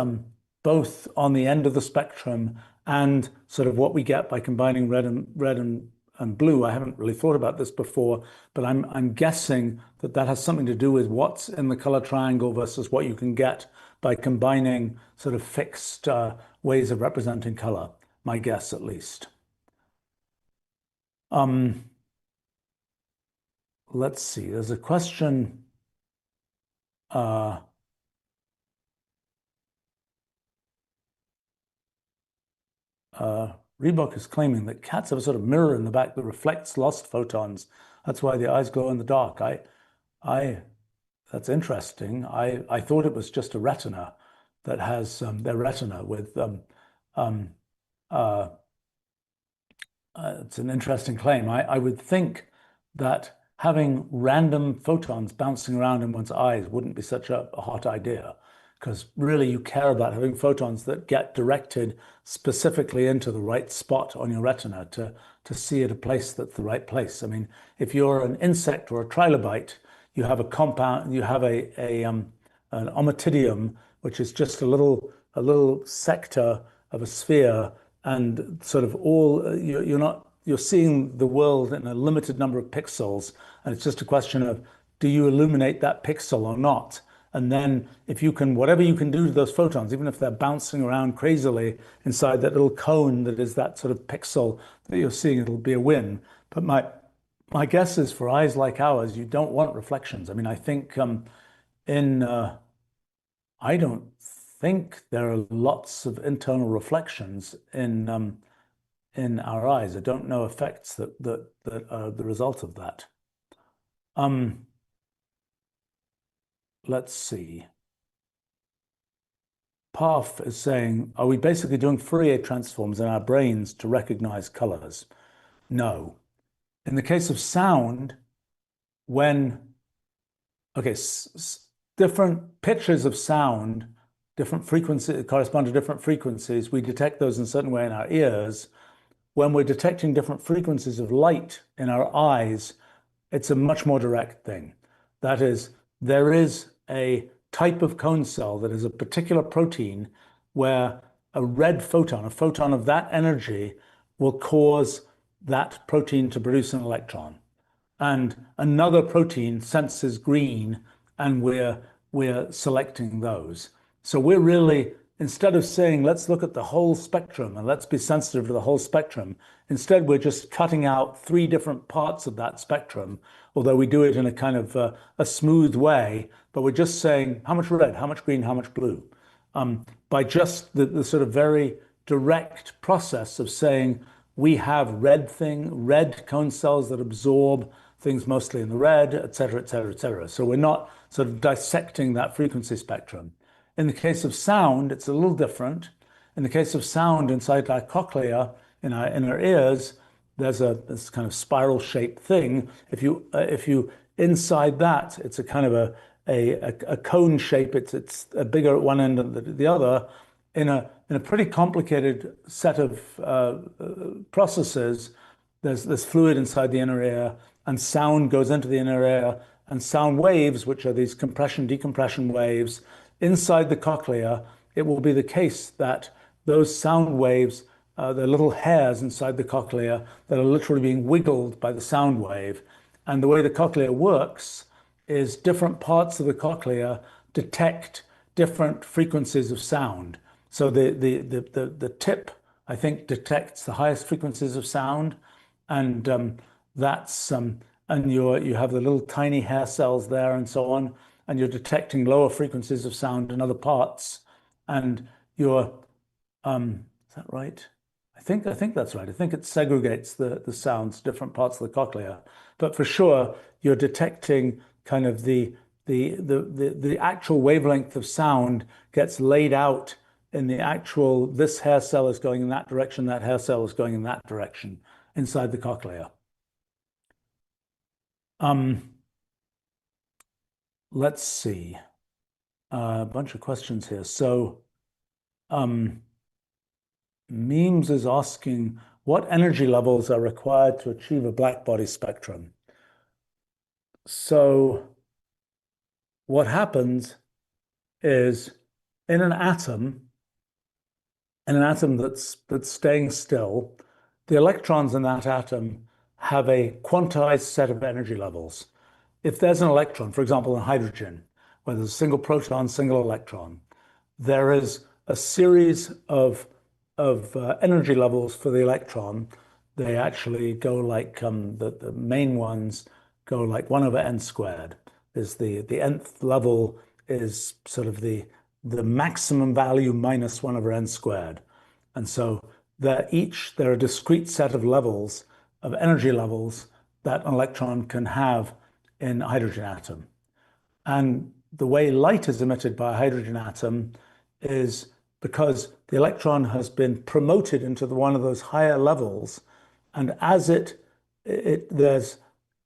both on the end of the spectrum and sort of what we get by combining red and blue. I haven't really thought about this before, but I'm guessing that that has something to do with what's in the color triangle versus what you can get by combining sort of fixed ways of representing color. My guess, at least. Um, let's see. There's a question. Uh, Reebok is claiming that cats have a sort of mirror in the back that reflects lost photons. That's why the eyes glow in the dark. I, that's interesting. I thought it was just a retina that has their retina with um, uh, it's an interesting claim. I would think that having random photons bouncing around in one's eyes wouldn't be such a hot idea, because really you care about having photons that get directed specifically into the right spot on your retina to see at a place that's the right place. I mean, if you're an insect or a trilobite, you have a compound, you have an ommatidium, which is just a little sector of a sphere, and sort of you're not you're seeing the world in a limited number of pixels, and it's just a question of, do you illuminate that pixel or not? And then if you can, whatever you can do to those photons, even if they're bouncing around crazily inside that little cone that is that sort of pixel that you're seeing, it'll be a win. But my guess is for eyes like ours, you don't want reflections. I mean, I think in I don't think there are lots of internal reflections in our eyes. I don't know effects that are the result of that. Um, let's see. Parf is saying, are we basically doing Fourier transforms in our brains to recognize colors? No. In the case of sound, when, okay, different pitches of sound, different frequencies correspond to different frequencies. We detect those in a certain way in our ears. When we're detecting different frequencies of light in our eyes, it's a much more direct thing. That is, there is a type of cone cell that is a particular protein where a red photon, a photon of that energy, will cause that protein to produce an electron. And another protein senses green, and we're selecting those. So we're really, instead of saying, let's look at the whole spectrum and let's be sensitive to the whole spectrum, instead we're just cutting out three different parts of that spectrum, although we do it in a kind of a smooth way, but we're just saying how much red, how much green, how much blue. By just the sort of very direct process of saying we have red cone cells that absorb things mostly in the red, et cetera, et cetera, et cetera. So we're not sort of dissecting that frequency spectrum. In the case of sound, it's a little different. In the case of sound inside our cochlea, in our ears, there's this kind of spiral shaped thing. If you inside that, it's a kind of a cone shape. It's a bigger at one end than the other. In a pretty complicated set of processes, there's fluid inside the inner ear, and sound goes into the inner ear, and sound waves, which are these compression decompression waves inside the cochlea. It will be the case that those sound waves, they're little hairs inside the cochlea that are literally being wiggled by the sound wave. And the way the cochlea works is different parts of the cochlea detect different frequencies of sound. So the tip, I think, detects the highest frequencies of sound, and that's and you have the little tiny hair cells there and so on, and you're detecting lower frequencies of sound in other parts, and you're is that right? I think that's right. I think it segregates the sounds, different parts of the cochlea. But for sure, you're detecting kind of the actual wavelength of sound gets laid out in the actual, this hair cell is going in that direction, that hair cell is going in that direction inside the cochlea. Um, let's see. A bunch of questions here. So Memes is asking, what energy levels are required to achieve a black body spectrum? So what happens is in an atom, that's staying still, the electrons in that atom have a quantized set of energy levels. If there's an electron, for example, in hydrogen, where there's a single proton, single electron, there is a series of energy levels for the electron. They actually go like the main ones go like 1 over n squared. Is the nth level is sort of the maximum value minus 1 over n squared. And so there are a discrete set of levels of energy levels that an electron can have in a hydrogen atom. And the way light is emitted by a hydrogen atom is because the electron has been promoted into one of those higher levels, and as there's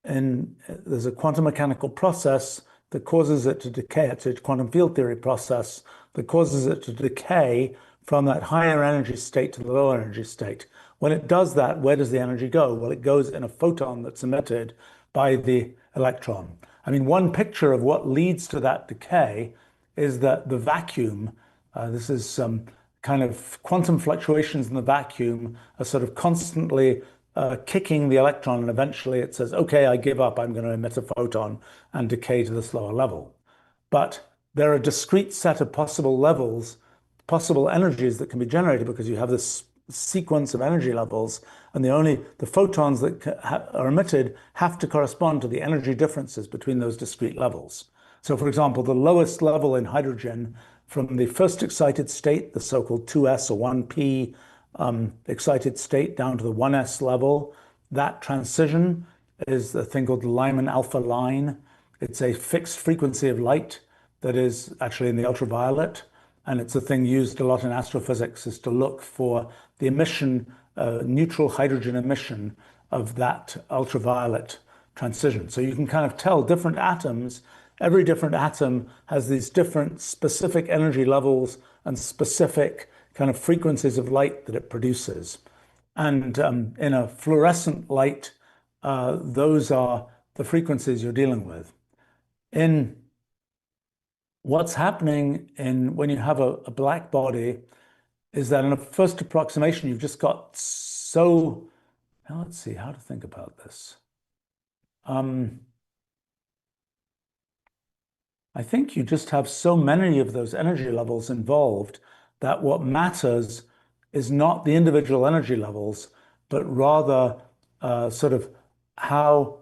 a quantum mechanical process that causes it to decay. It's a quantum field theory process that causes it to decay from that higher energy state to the lower energy state. When it does that, where does the energy go? Well, it goes in a photon that's emitted by the electron. I mean, one picture of what leads to that decay is that the vacuum, this is some kind of quantum fluctuations in the vacuum are sort of constantly kicking the electron, and eventually it says, okay, I give up, I'm going to emit a photon and decay to this lower level. But there are a discrete set of possible levels, possible energies that can be generated because you have this sequence of energy levels, and the photons that are emitted have to correspond to the energy differences between those discrete levels. So for example, the lowest level in hydrogen from the first excited state, the so-called 2s or 1p excited state, down to the 1s level, that transition is a thing called the Lyman alpha line. It's a fixed frequency of light that is actually in the ultraviolet, and it's a thing used a lot in astrophysics, is to look for the emission, neutral hydrogen emission of that ultraviolet transition. So you can kind of tell different atoms, every different atom has these different specific energy levels and specific kind of frequencies of light that it produces. And in a fluorescent light, those are the frequencies you're dealing with. In what's happening when you have a black body is that in a first approximation, you've just got now let's see how to think about this. I think you just have so many of those energy levels involved that what matters is not the individual energy levels, but rather sort of how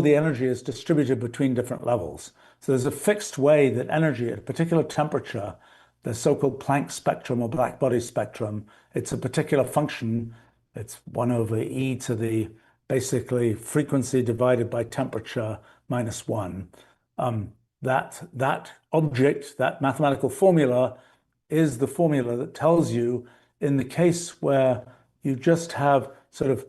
the energy is distributed between different levels. So there's a fixed way that energy at a particular temperature, the so-called Planck spectrum or black body spectrum, it's a particular function. It's 1 over e to the basically frequency divided by temperature minus 1. That object, that mathematical formula, is the formula that tells you in the case where you just have sort of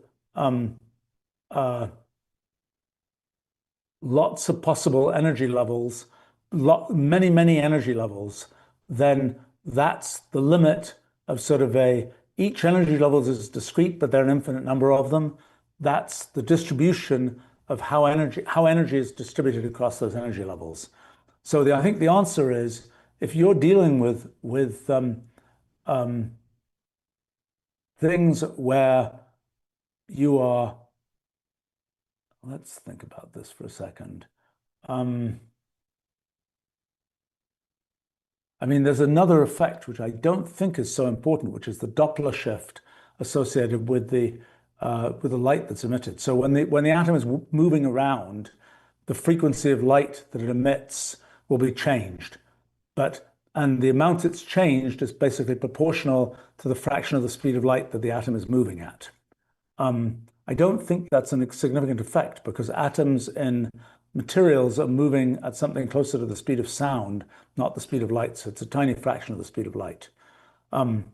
lots of possible energy levels, many energy levels, then that's the limit of sort of each energy level is discrete, but there are an infinite number of them. That's the distribution of how energy is distributed across those energy levels. So I think the answer is, if you're dealing with um, things where you are, let's think about this for a second. I mean, there's another effect which I don't think is so important, which is the Doppler shift associated with the light that's emitted. So when the atom is moving around, the frequency of light that it emits will be changed. And the amount it's changed is basically proportional to the fraction of the speed of light that the atom is moving at. I don't think that's a significant effect because atoms in materials are moving at something closer to the speed of sound, not the speed of light. So it's a tiny fraction of the speed of light. So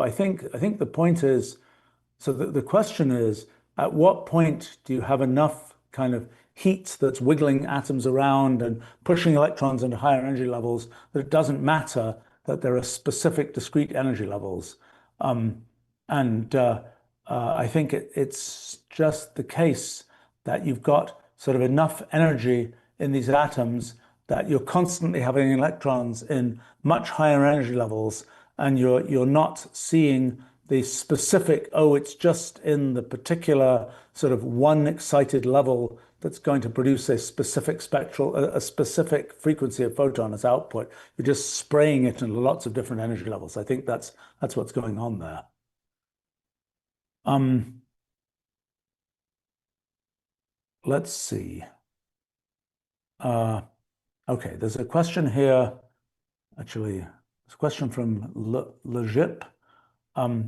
I think the point is, so the question is, at what point do you have enough kind of heat that's wiggling atoms around and pushing electrons into higher energy levels that it doesn't matter that there are specific discrete energy levels? I think it's just the case that you've got sort of enough energy in these atoms that you're constantly having electrons in much higher energy levels, and you're not seeing the specific, oh, it's just in the particular sort of one excited level that's going to produce a specific a specific frequency of photon as output. You're just spraying it in lots of different energy levels. I think that's what's going on there. Let's see. Okay, there's a question here. Actually, it's a question from Legip.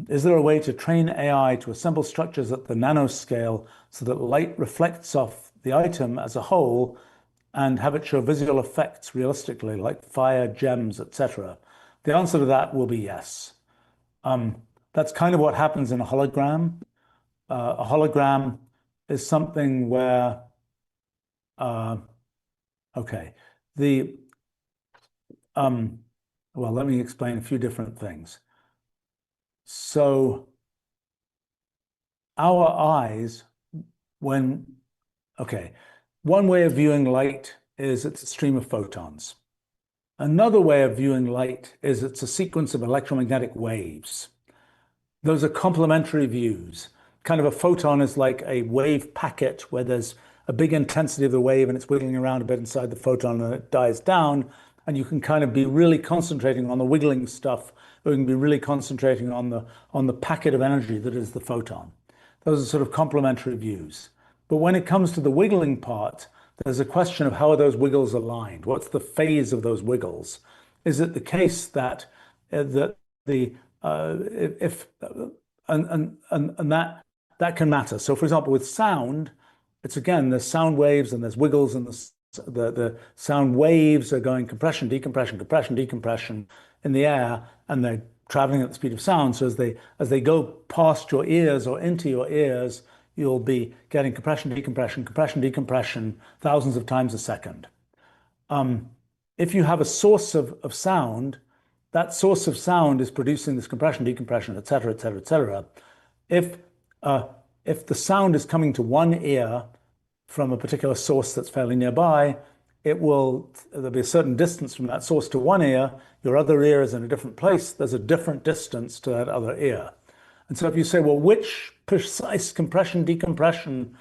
Is there a way to train AI to assemble structures at the nanoscale so that light reflects off the item as a whole and have it show visual effects realistically, like fire, gems, etc.? The answer to that will be yes. That's kind of what happens in a hologram. A hologram is something where, okay, well, let me explain a few different things. So our eyes, okay, one way of viewing light is it's a stream of photons. Another way of viewing light is it's a sequence of electromagnetic waves. Those are complementary views. Kind of a photon is like a wave packet where there's a big intensity of the wave and it's wiggling around a bit inside the photon and it dies down. And you can kind of be really concentrating on the wiggling stuff, or you can be really concentrating on the packet of energy that is the photon. Those are sort of complementary views. But when it comes to the wiggling part, there's a question of how are those wiggles aligned? What's the phase of those wiggles? Is it the case that that can matter? So, for example, with sound, it's again there's sound waves and there's wiggles, and the sound waves are going compression, decompression, compression, decompression in the air, and they're traveling at the speed of sound. So as they go past your ears or into your ears, you'll be getting compression, decompression, compression, decompression thousands of times a second. If you have a source of sound, that source of sound is producing this compression, decompression, et cetera, et cetera, et cetera. If the sound is coming to one ear from a particular source that's fairly nearby, there'll be a certain distance from that source to one ear. Your other ear is in a different place. There's a different distance to that other ear. And so if you say, well, which precise compression, decompression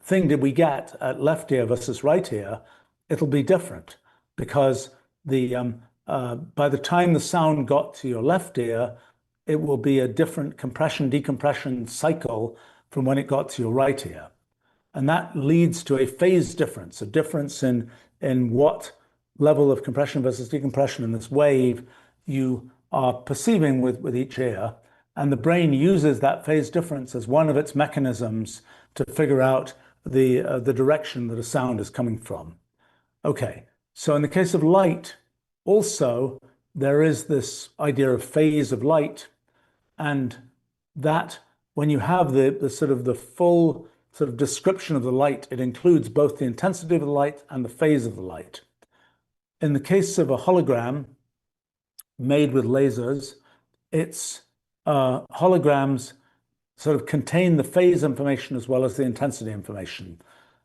thing did we get at left ear versus right ear, it'll be different because by the time the sound got to your left ear, it will be a different compression, decompression cycle from when it got to your right ear. And that leads to a phase difference, a difference in what level of compression versus decompression in this wave you are perceiving with each ear. And the brain uses that phase difference as one of its mechanisms to figure out the direction that a sound is coming from. Okay, so in the case of light, also, there is this idea of phase of light, and that when you have the sort of the full sort of description of the light, it includes both the intensity of the light and the phase of the light. In the case of a hologram made with lasers, its holograms sort of contain the phase information as well as the intensity information.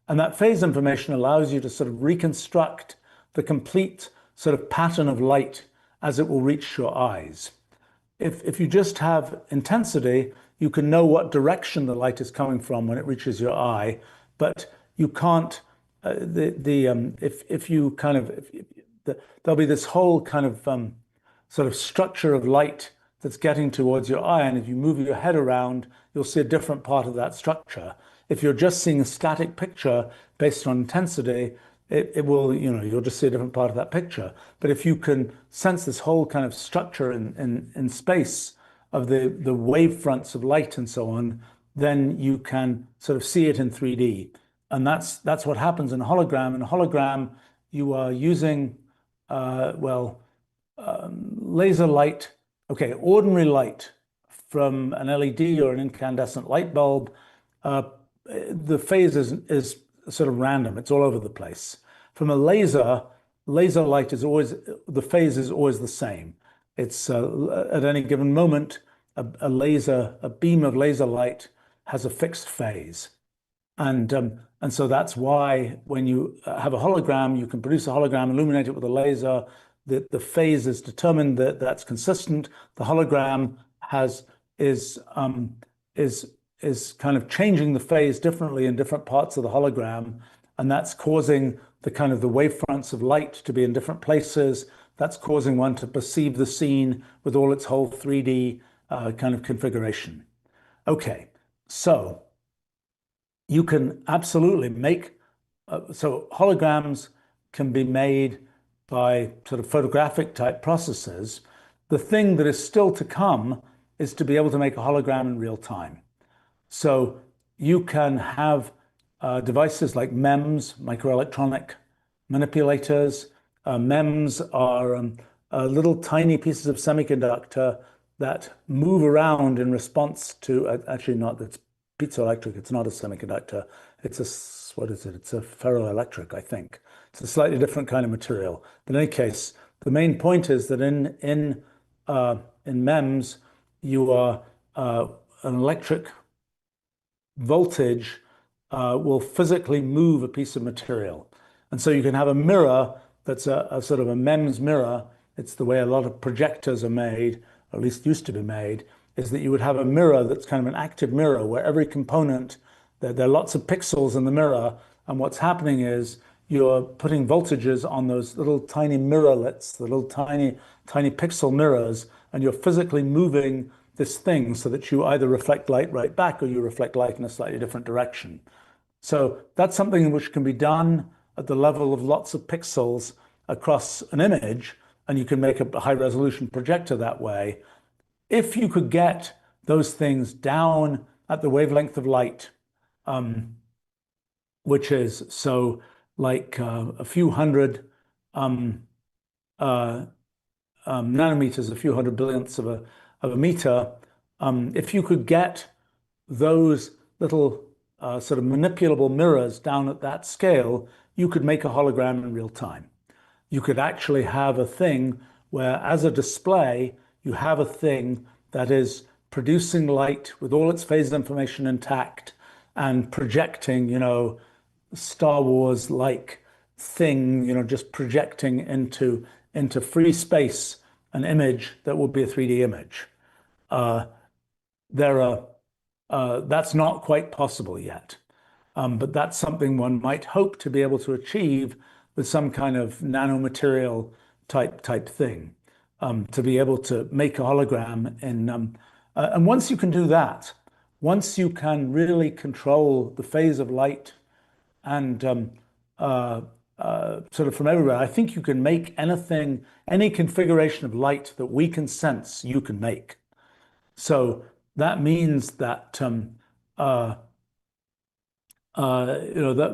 And that phase information allows you to sort of reconstruct the complete sort of pattern of light as it will reach your eyes. If you just have intensity, you can know what direction the light is coming from when it reaches your eye, but you can't. If you kind of there'll be this whole kind of sort of structure of light that's getting towards your eye, and if you move your head around, you'll see a different part of that structure. If you're just seeing a static picture based on intensity, it will, you'll just see a different part of that picture. But if you can sense this whole kind of structure in space of the wave fronts of light and so on, then you can sort of see it in 3D. And that's what happens in a hologram. In a hologram, you are using, laser light, okay, ordinary light from an LED or an incandescent light bulb. The phase is sort of random. It's all over the place. From a laser light is always, the phase is always the same. It's at any given moment, a beam of laser light has a fixed phase. And so that's why when you have a hologram, you can produce a hologram, illuminate it with a laser. The phase is determined that's consistent. The hologram is kind of changing the phase differently in different parts of the hologram, and that's causing the kind of the wavefronts of light to be in different places. That's causing one to perceive the scene with all its whole 3D kind of configuration. Okay, so you can absolutely make, so holograms can be made by sort of photographic type processes. The thing that is still to come is to be able to make a hologram in real time. So you can have devices like MEMS, microelectronic manipulators. MEMS are little tiny pieces of semiconductor that move around in response to, actually not, it's piezoelectric, it's not a semiconductor. It's what is it? It's a ferroelectric, I think. It's a slightly different kind of material. But in any case, the main point is that in MEMS, you are an electric voltage will physically move a piece of material. And so you can have a mirror that's a sort of a MEMS mirror. It's the way a lot of projectors are made, or at least used to be made, is that you would have a mirror that's kind of an active mirror where every component, there are lots of pixels in the mirror. And what's happening is you're putting voltages on those little tiny mirrorlets, the little tiny pixel mirrors, and you're physically moving this thing so that you either reflect light right back or you reflect light in a slightly different direction. So that's something which can be done at the level of lots of pixels across an image, and you can make a high resolution projector that way. If you could get those things down at the wavelength of light, which is so like a few hundred nanometers, a few hundred billionths of a meter, if you could get those little sort of manipulable mirrors down at that scale, you could make a hologram in real time. You could actually have a thing where, as a display, you have a thing that is producing light with all its phase information intact and projecting, Star Wars-like thing, just projecting into free space an image that would be a 3D image. That's not quite possible yet, but that's something one might hope to be able to achieve with some kind of nanomaterial type thing, to be able to make a hologram. And once you can do that, once you can really control the phase of light and sort of from everywhere, I think you can make anything, any configuration of light that we can sense, you can make. So that means that that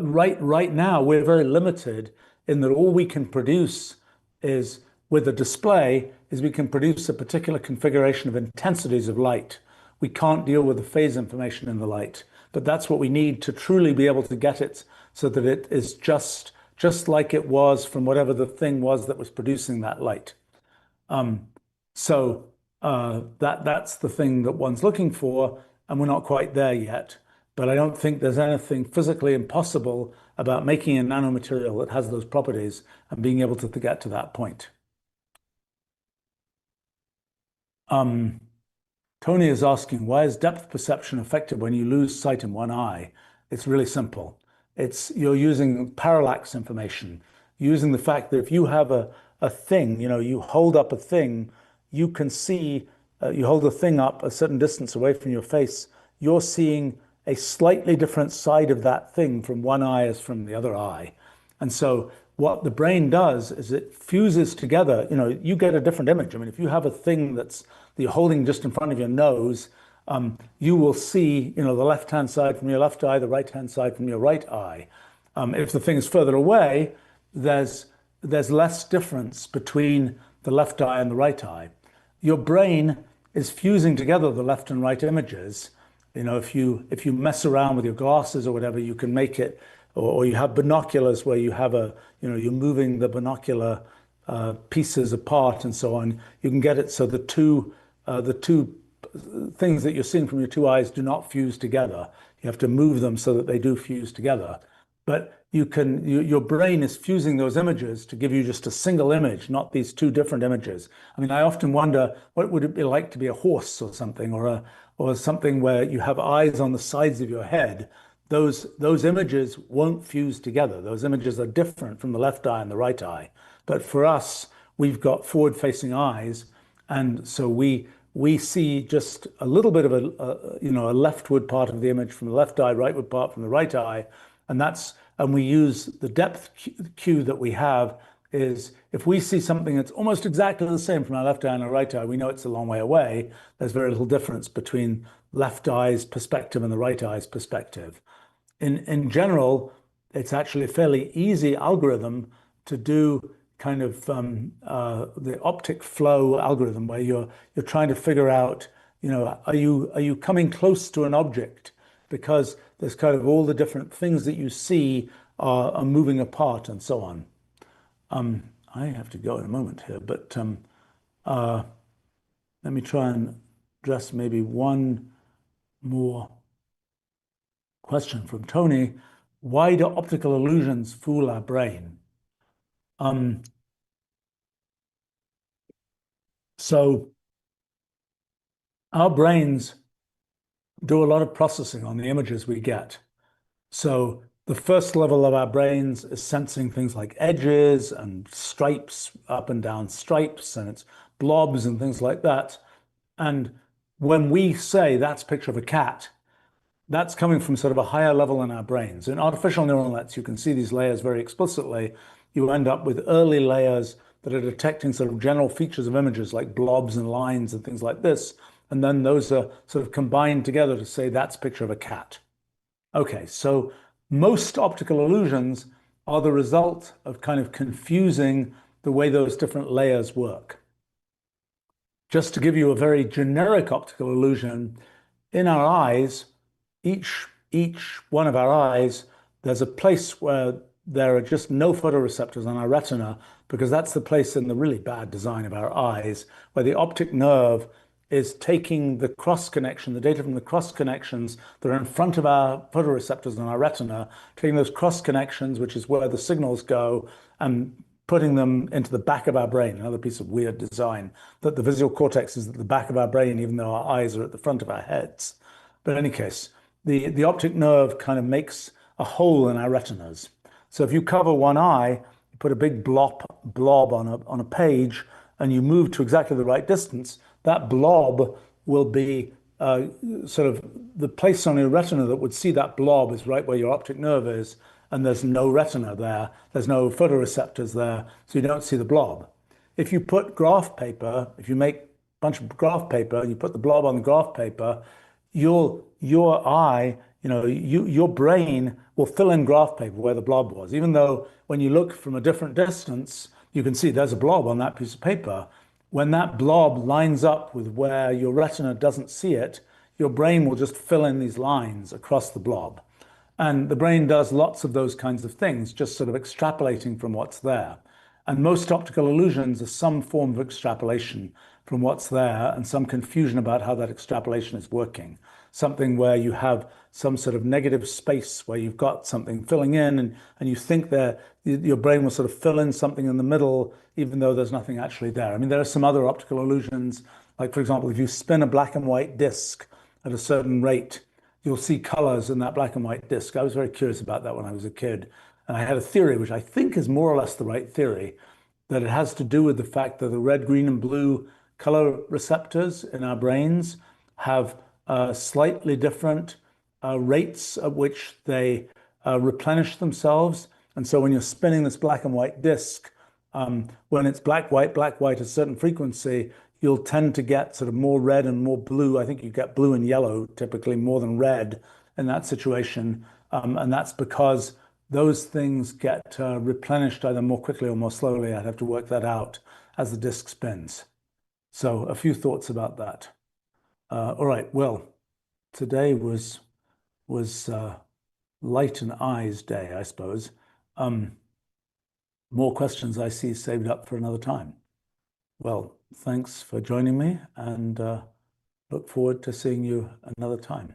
right now we're very limited in that all we can produce is with a display is we can produce a particular configuration of intensities of light. We can't deal with the phase information in the light, but that's what we need to truly be able to get it so that it is just like it was from whatever the thing was that was producing that light. So that's the thing that one's looking for, and we're not quite there yet. but I don't think there's anything physically impossible about making a nanomaterial that has those properties and being able to get to that point. Um, Tony is asking, why is depth perception affected when you lose sight in one eye? It's really simple. You're using parallax information, using the fact that if you have a thing, you hold up a thing, you can see, you hold the thing up a certain distance away from your face, you're seeing a slightly different side of that thing from one eye as from the other eye. And so what the brain does is it fuses together, you get a different image. I mean, if you have a thing that you're holding just in front of your nose, you will see, the left-hand side from your left eye, the right-hand side from your right eye. If the thing is further away, there's less difference between the left eye and the right eye. Your brain is fusing together the left and right images. If you mess around with your glasses or whatever, you can make it, or you have binoculars where you have you're moving the binocular pieces apart and so on. You can get it so the two things that you're seeing from your two eyes do not fuse together. You have to move them so that they do fuse together. But your brain is fusing those images to give you just a single image, not these two different images. I mean, I often wonder what would it be like to be a horse or something, or something where you have eyes on the sides of your head. Those images won't fuse together. Those images are different from the left eye and the right eye. But for us, we've got forward-facing eyes, and so we see just a little bit of a leftward part of the image from the left eye, rightward part from the right eye, and we use the depth cue that we have is if we see something that's almost exactly the same from our left eye and our right eye, we know it's a long way away. There's very little difference between left eye's perspective and the right eye's perspective. In general, it's actually a fairly easy algorithm to do kind of the optic flow algorithm where you're trying to figure out, are you coming close to an object? Because there's kind of all the different things that you see are moving apart and so on. I have to go in a moment here, but let me try and address maybe one more question from Tony. Why do optical illusions fool our brain? So our brains do a lot of processing on the images we get. So the first level of our brains is sensing things like edges and stripes, up and down stripes, and it's blobs and things like that. And when we say that's a picture of a cat, that's coming from sort of a higher level in our brains. In artificial neural nets, you can see these layers very explicitly. You end up with early layers that are detecting sort of general features of images like blobs and lines and things like this. And then those are sort of combined together to say that's a picture of a cat. Okay, so most optical illusions are the result of kind of confusing the way those different layers work. Just to give you a very generic optical illusion, in our eyes, each one of our eyes, there's a place where there are just no photoreceptors on our retina, because that's the place in the really bad design of our eyes where the optic nerve is taking the cross connection, the data from the cross connections that are in front of our photoreceptors on our retina, taking those cross connections, which is where the signals go, and putting them into the back of our brain. Another piece of weird design, that the visual cortex is at the back of our brain, even though our eyes are at the front of our heads. But in any case, the optic nerve kind of makes a hole in our retinas. So if you cover one eye, you put a big blob on a page, and you move to exactly the right distance, that blob will be sort of the place on your retina that would see that blob is right where your optic nerve is, and there's no retina there. There's no photoreceptors there, so you don't see the blob. If you put graph paper, if you make a bunch of graph paper and you put the blob on the graph paper, your eye, your brain will fill in graph paper where the blob was, even though when you look from a different distance, you can see there's a blob on that piece of paper. When that blob lines up with where your retina doesn't see it, your brain will just fill in these lines across the blob. And the brain does lots of those kinds of things, just sort of extrapolating from what's there. And most optical illusions are some form of extrapolation from what's there and some confusion about how that extrapolation is working. something where you have some sort of negative space where you've got something filling in, and you think that your brain will sort of fill in something in the middle, even though there's nothing actually there. I mean, there are some other optical illusions, like, for example, if you spin a black and white disk at a certain rate, you'll see colors in that black and white disk. I was very curious about that when I was a kid. And I had a theory, which I think is more or less the right theory, that it has to do with the fact that the red, green, and blue color receptors in our brains have slightly different rates at which they replenish themselves. And so when you're spinning this black and white disk, when it's black, white, at a certain frequency, you'll tend to get sort of more red and more blue. I think you get blue and yellow typically more than red in that situation. And that's because those things get replenished either more quickly or more slowly. I'd have to work that out as the disk spins. So a few thoughts about that. All right, well, today was light and eyes day, I suppose. More questions I see saved up for another time. Well, thanks for joining me, and look forward to seeing you another time.